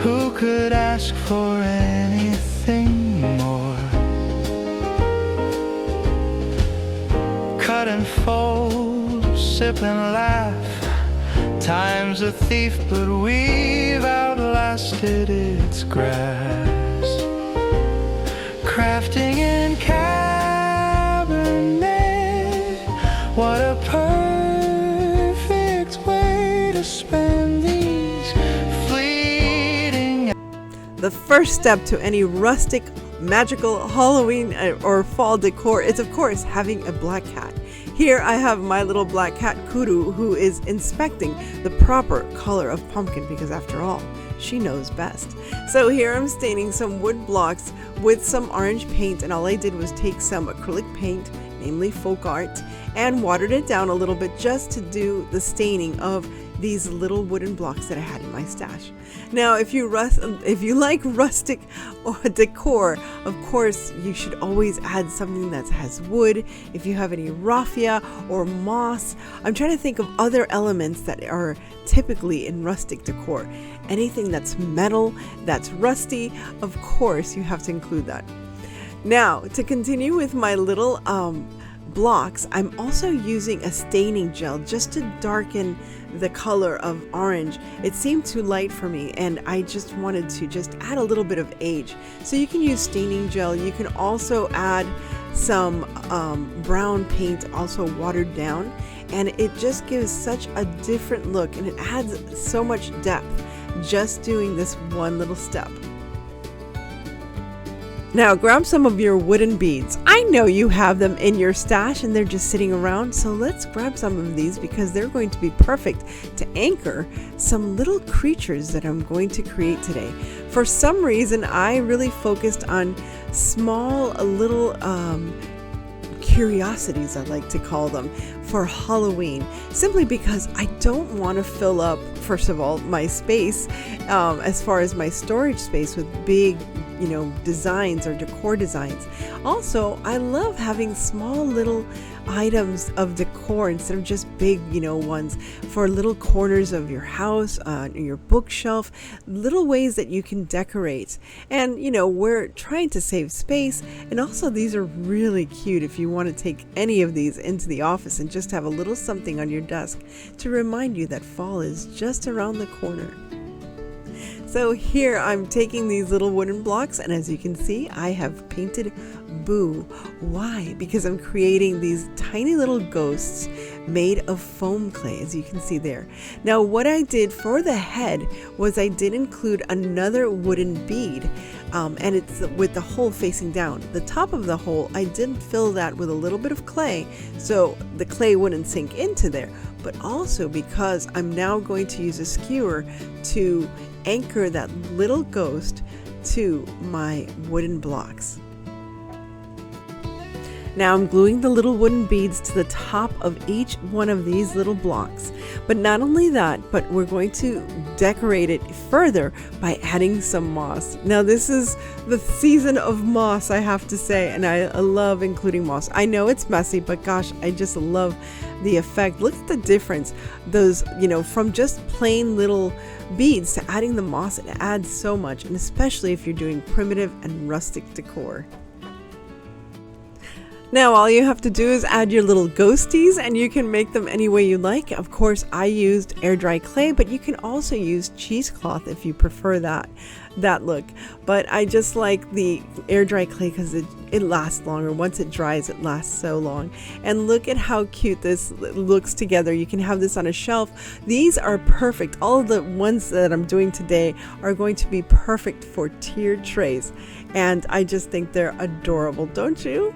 Who could ask for anything more? Cut and fold, sip and laugh. Time's a thief, but we've outlasted its grasp. crafting and cabinet. What a perfect way to spend these fleeting. The first step to any rustic, magical Halloween or fall decor is, of course, having a black cat. Here I have my little black cat Kuru, who is inspecting the proper color of pumpkin because, after all, she knows best. So here I'm staining some wood blocks with some orange paint, and all I did was take some acrylic paint, namely Folk Art, and watered it down a little bit just to do the staining of these little wooden blocks that I had in my stash. Now, if you like rustic or decor, of course, you should always add something that has wood. If you have any raffia or moss, I'm trying to think of other elements that are typically in rustic decor. Anything that's metal, that's rusty, of course, you have to include that. Now, to continue with my little blocks, I'm also using a staining gel just to darken the color of orange. It seemed too light for me, and I just wanted to just add a little bit of age. So you can use staining gel. You can also add some brown paint, also watered down, and it just gives such a different look, and it adds so much depth just doing this one little step. Now grab some of your wooden beads. I know you have them in your stash and they're just sitting around, so let's grab some of these because they're going to be perfect to anchor some little creatures that I'm going to create today. For some reason, I really focused on small little curiosities, I like to call them, for Halloween, simply because I don't want to fill up, first of all, my space as far as my storage space with big designs or decor designs. Also, I love having small little items of decor instead of just big ones for little corners of your house, your bookshelf, little ways that you can decorate. And we're trying to save space, and also these are really cute if you want to take any of these into the office and just have a little something on your desk to remind you that fall is just around the corner. So here I'm taking these little wooden blocks, and as you can see, I have painted Boo. Why? Because I'm creating these tiny little ghosts made of foam clay, as you can see there. Now what I did for the head was I did include another wooden bead, and it's with the hole facing down. The top of the hole, I did fill that with a little bit of clay so the clay wouldn't sink into there, but also because I'm now going to use a skewer to anchor that little ghost to my wooden blocks. Now I'm gluing the little wooden beads to the top of each one of these little blocks. But not only that, but we're going to decorate it further by adding some moss. Now this is the season of moss, I have to say, and I love including moss. I know it's messy, but gosh, I just love the effect. Look at the difference. Those, from just plain little beads to adding the moss, it adds so much, and especially if you're doing primitive and rustic decor. Now all you have to do is add your little ghosties, and you can make them any way you like. Of course, I used air dry clay, but you can also use cheesecloth if you prefer that look. But I just like the air dry clay because it lasts longer. Once it dries, it lasts so long. And look at how cute this looks together. You can have this on a shelf. These are perfect. All of the ones that I'm doing today are going to be perfect for tiered trays, and I just think they're adorable, don't you?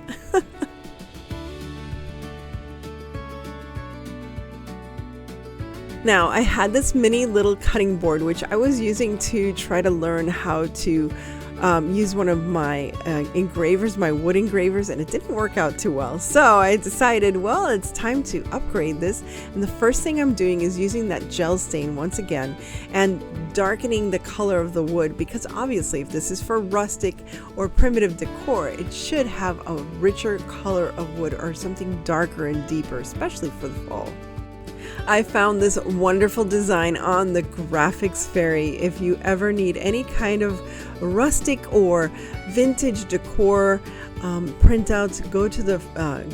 Now I had this mini little cutting board which I was using to try to learn how to use one of my engravers, my wood engravers, and it didn't work out too well. So I decided, well, it's time to upgrade this, and the first thing I'm doing is using that gel stain once again and darkening the color of the wood, because obviously if this is for rustic or primitive decor, it should have a richer color of wood or something darker and deeper, especially for the fall. I found this wonderful design on the Graphics Fairy. If you ever need any kind of rustic or vintage decor printouts, go to the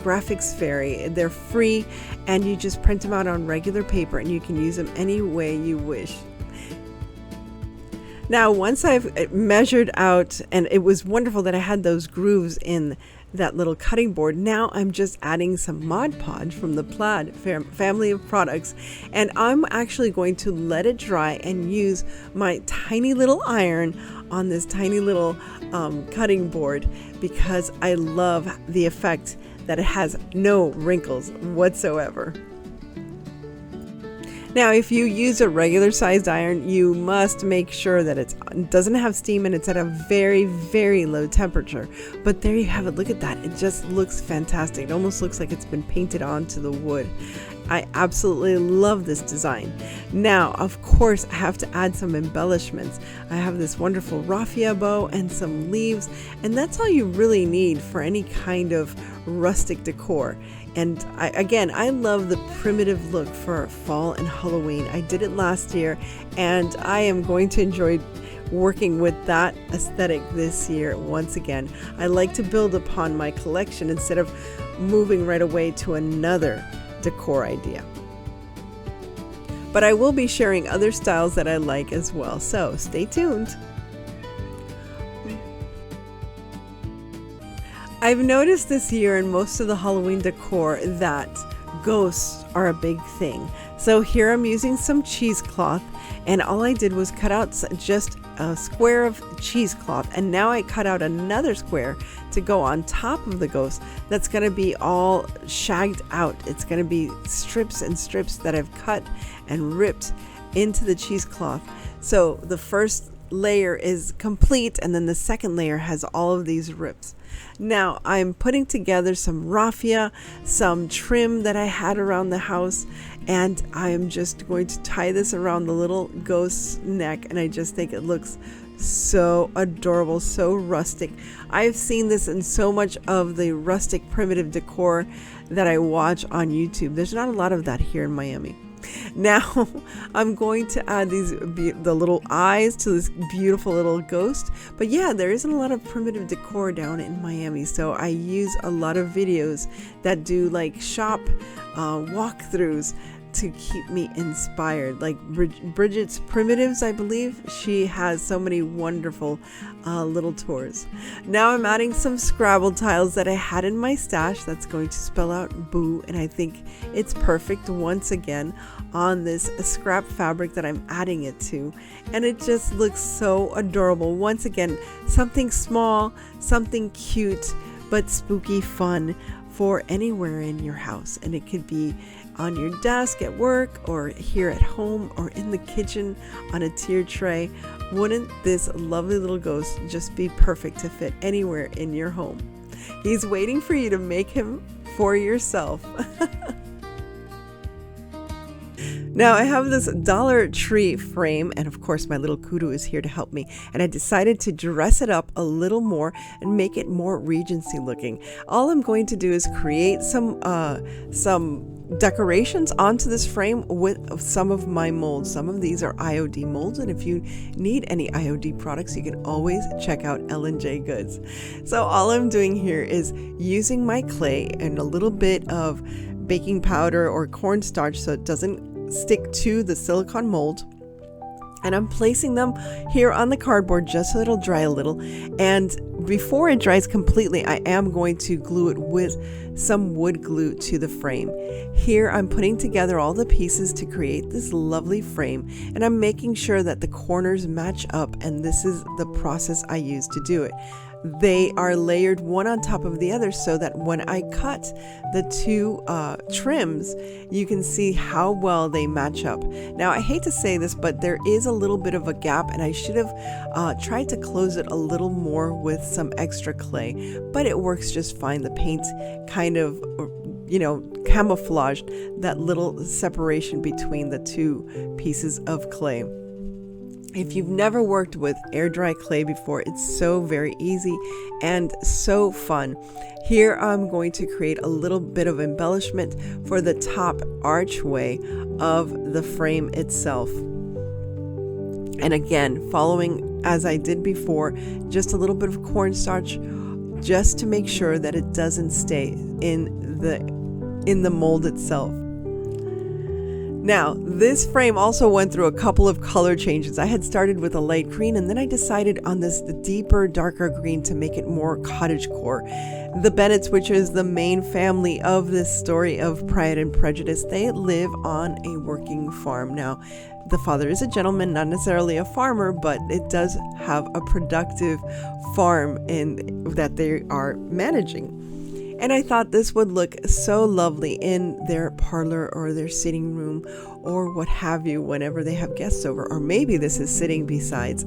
Graphics Fairy. They're free, and you just print them out on regular paper, and you can use them any way you wish. Now, once I've measured out, and it was wonderful that I had those grooves in that little cutting board, now I'm just adding some Mod Podge from the Plaid family of products, and I'm actually going to let it dry and use my tiny little iron on this tiny little cutting board, because I love the effect that it has no wrinkles whatsoever. Now, if you use a regular sized iron, you must make sure that it doesn't have steam and it's at a very, very low temperature. But there you have it. Look at that. It just looks fantastic. It almost looks like it's been painted onto the wood. I absolutely love this design. Now, of course, I have to add some embellishments. I have this wonderful raffia bow and some leaves, and that's all you really need for any kind of rustic decor. And I love the primitive look for fall and Halloween. I did it last year, and I am going to enjoy working with that aesthetic this year once again. I like to build upon my collection instead of moving right away to another decor idea. But I will be sharing other styles that I like as well, so stay tuned. I've noticed this year in most of the Halloween decor that ghosts are a big thing. So here I'm using some cheesecloth, and all I did was cut out just a square of cheesecloth, and now I cut out another square to go on top of the ghost that's going to be all shagged out. It's going to be strips and strips that I've cut and ripped into the cheesecloth. So the first layer is complete, and then the second layer has all of these rips. Now I'm putting together some raffia, some trim that I had around the house, and I am just going to tie this around the little ghost's neck, and I just think it looks so adorable, so rustic. I've seen this in so much of the rustic primitive decor that I watch on YouTube. There's not a lot of that here in Miami. Now I'm going to add the little eyes to this beautiful little ghost. But yeah, there isn't a lot of primitive decor down in Miami, so I use a lot of videos that do like shop walkthroughs to keep me inspired. Like Bridget's Primitives, I believe. She has so many wonderful little tours. Now I'm adding some Scrabble tiles that I had in my stash. That's going to spell out boo, and I think it's perfect once again on this scrap fabric that I'm adding it to, and it just looks so adorable. Once again, something small, something cute, but spooky fun for anywhere in your house, and it could be on your desk at work, or here at home, or in the kitchen on a tier tray. Wouldn't this lovely little ghost just be perfect to fit anywhere in your home? He's waiting for you to make him for yourself. Now I have this Dollar Tree frame, and of course my little kudu is here to help me, and I decided to dress it up a little more and make it more Regency looking. All I'm going to do is create some decorations onto this frame with some of my molds. Some of these are IOD molds, and if you need any IOD products, you can always check out L&J Goods. So all I'm doing here is using my clay and a little bit of baking powder or cornstarch so it doesn't stick to the silicone mold, and I'm placing them here on the cardboard just so it'll dry a little. And before it dries completely, I am going to glue it with some wood glue to the frame. Here I'm putting together all the pieces to create this lovely frame, and I'm making sure that the corners match up, and this is the process I use to do it. They are layered one on top of the other so that when I cut the two trims, you can see how well they match up. Now, I hate to say this, but there is a little bit of a gap, and I should have tried to close it a little more with some extra clay, but it works just fine. The paint kind of, camouflaged that little separation between the two pieces of clay. If you've never worked with air dry clay before, it's so very easy and so fun. Here I'm going to create a little bit of embellishment for the top archway of the frame itself. And again, following as I did before, just a little bit of cornstarch just to make sure that it doesn't stay in the mold itself. Now, this frame also went through a couple of color changes. I had started with a light green, and then I decided on this deeper, darker green to make it more cottagecore. The Bennetts, which is the main family of this story of Pride and Prejudice, they live on a working farm. Now, the father is a gentleman, not necessarily a farmer, but it does have a productive farm that they are managing. And I thought this would look so lovely in their parlor or their sitting room or what have you whenever they have guests over. Or maybe this is sitting beside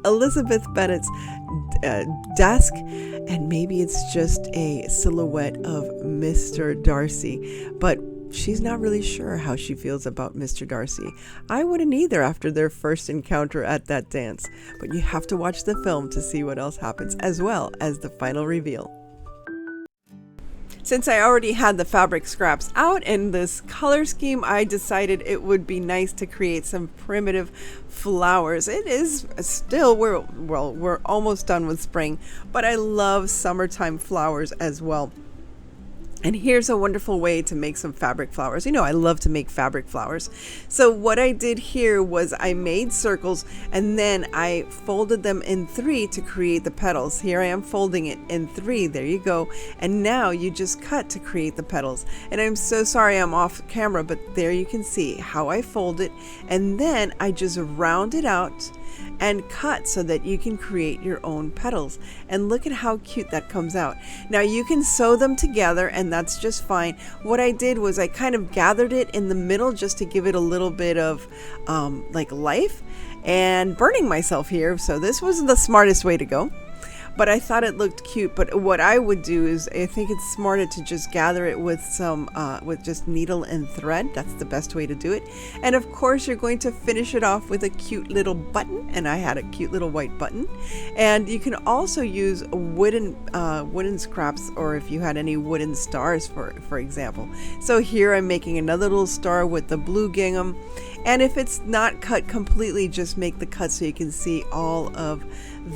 Elizabeth Bennet's desk, and maybe it's just a silhouette of Mr. Darcy. But she's not really sure how she feels about Mr. Darcy. I wouldn't either after their first encounter at that dance. But you have to watch the film to see what else happens, as well as the final reveal. Since I already had the fabric scraps out in this color scheme, I decided it would be nice to create some primitive flowers. It is still, we're almost done with spring, but I love summertime flowers as well. And here's a wonderful way to make some fabric flowers. You know, I love to make fabric flowers. So what I did here was I made circles and then I folded them in 3 to create the petals. Here I am folding it in 3. There you go. And now you just cut to create the petals. And I'm so sorry I'm off camera, but there you can see how I fold it. And then I just round it out and cut so that you can create your own petals. And look at how cute that comes out. Now you can sew them together and that's just fine. What I did was I kind of gathered it in the middle just to give it a little bit of like life, and burning myself here, so this wasn't the smartest way to go. But I thought it looked cute. But what I would do is, I think it's smarter to just gather it with some, with just needle and thread. That's the best way to do it. And of course, you're going to finish it off with a cute little button. And I had a cute little white button. And you can also use wooden scraps, or if you had any wooden stars, for example. So here I'm making another little star with the blue gingham. And if it's not cut completely, just make the cut so you can see all of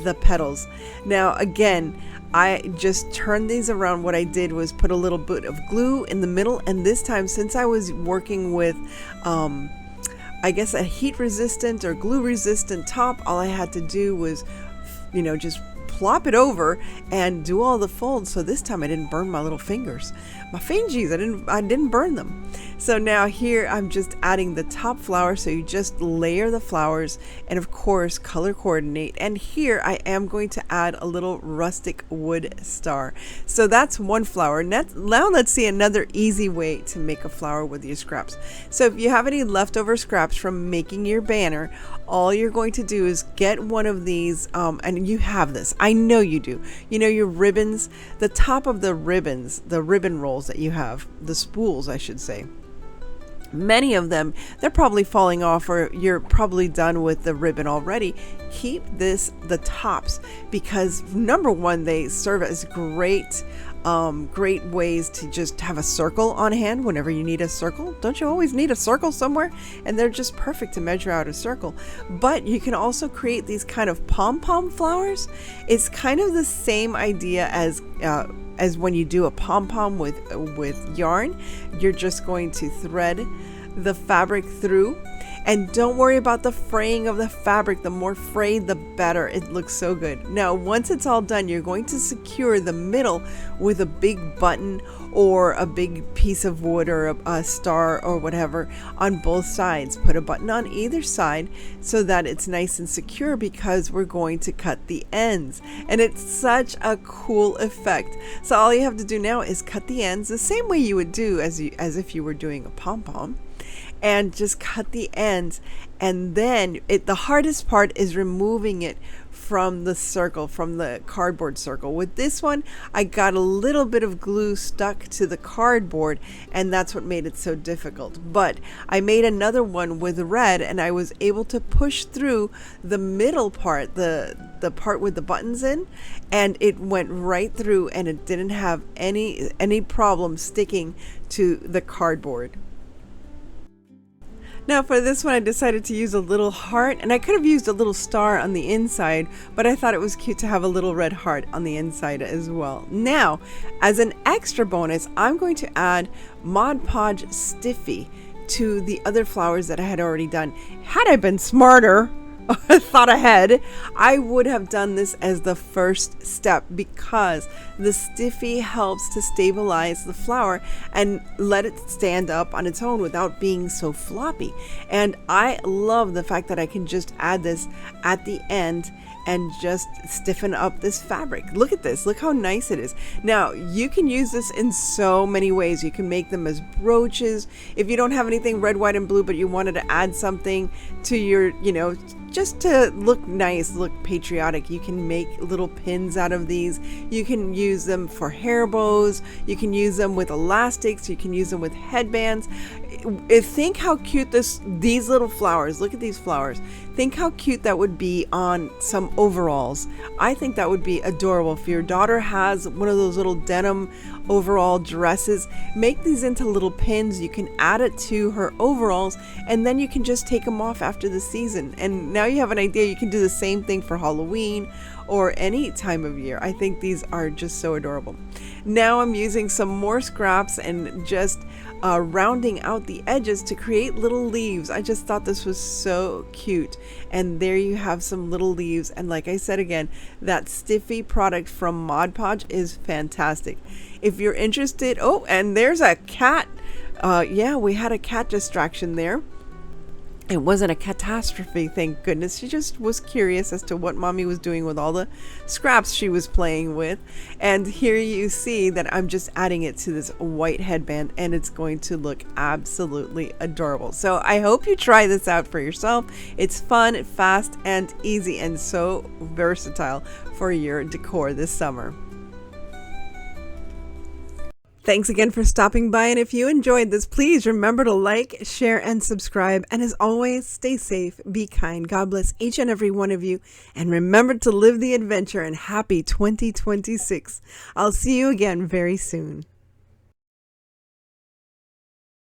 the petals. Now again, I just turned these around. What I did was put a little bit of glue in the middle, and this time, since I was working with I guess a heat resistant or glue resistant top, all I had to do was, you know, just plop it over and do all the folds. So this time I didn't burn my little fingers, my fingies. I didn't burn them. So now here I'm just adding the top flower. So you just layer the flowers and of course color coordinate. And here I am going to add a little rustic wood star. So that's one flower. Now let's see another easy way to make a flower with your scraps. So if you have any leftover scraps from making your banner, all you're going to do is get one of these, and you have this, I know you do. You know your ribbons, the top of the ribbons, the ribbon rolls that you have, the spools I should say. Many of them, they're probably falling off, or you're probably done with the ribbon already. Keep the tops, because number one, they serve as great ways to just have a circle on hand whenever you need a circle. Don't you always need a circle somewhere? And they're just perfect to measure out a circle. But you can also create these kind of pom-pom flowers. It's kind of the same idea as when you do a pom-pom with yarn. You're just going to thread the fabric through. And don't worry about the fraying of the fabric. The more frayed, the better. It looks so good. Now, once it's all done, you're going to secure the middle with a big button or a big piece of wood or a star or whatever on both sides. Put a button on either side so that it's nice and secure, because we're going to cut the ends. And it's such a cool effect. So all you have to do now is cut the ends the same way you would do as if you were doing a pom-pom. And just cut the ends, and then the hardest part is removing it from the circle, from the cardboard circle. With this one, I got a little bit of glue stuck to the cardboard, and that's what made it so difficult. But I made another one with red, and I was able to push through the middle part, the part with the buttons in, and it went right through, and it didn't have any problem sticking to the cardboard. Now for this one, I decided to use a little heart, and I could have used a little star on the inside, but I thought it was cute to have a little red heart on the inside as well. Now, as an extra bonus, I'm going to add Mod Podge Stiffy to the other flowers that I had already done. Had I been smarter, thought ahead, I would have done this as the first step, because the stiffy helps to stabilize the flower and let it stand up on its own without being so floppy. And I love the fact that I can just add this at the end and just stiffen up this fabric. Look at this, look how nice it is. Now you can use this in so many ways. You can make them as brooches. If you don't have anything red, white, and blue, but you wanted to add something to your, just to look nice, look patriotic, you can make little pins out of these. You can use them for hair bows. You can use them with elastics. You can use them with headbands. Think how cute these little flowers, look at these flowers. Think how cute that would be on some overalls. I think that would be adorable. If your daughter has one of those little denim overall dresses, make these into little pins. You can add it to her overalls, and then you can just take them off after the season. And now you have an idea. You can do the same thing for Halloween or any time of year. I think these are just so adorable. Now I'm using some more scraps and just rounding out the edges to create little leaves. I just thought this was so cute. And there you have some little leaves. And like I said again, that Stiffy product from Mod Podge is fantastic. If you're interested, oh, and there's a cat. Yeah, we had a cat distraction there. It wasn't a catastrophe, thank goodness. She just was curious as to what mommy was doing with all the scraps she was playing with. And here you see that I'm just adding it to this white headband, and it's going to look absolutely adorable. So I hope you try this out for yourself. It's fun, fast, and easy, and so versatile for your decor this summer. Thanks again for stopping by, and if you enjoyed this, please remember to like, share, and subscribe. And as always, stay safe, be kind. God bless each and every one of you, and remember to live the adventure, and happy 2026. I'll see you again very soon.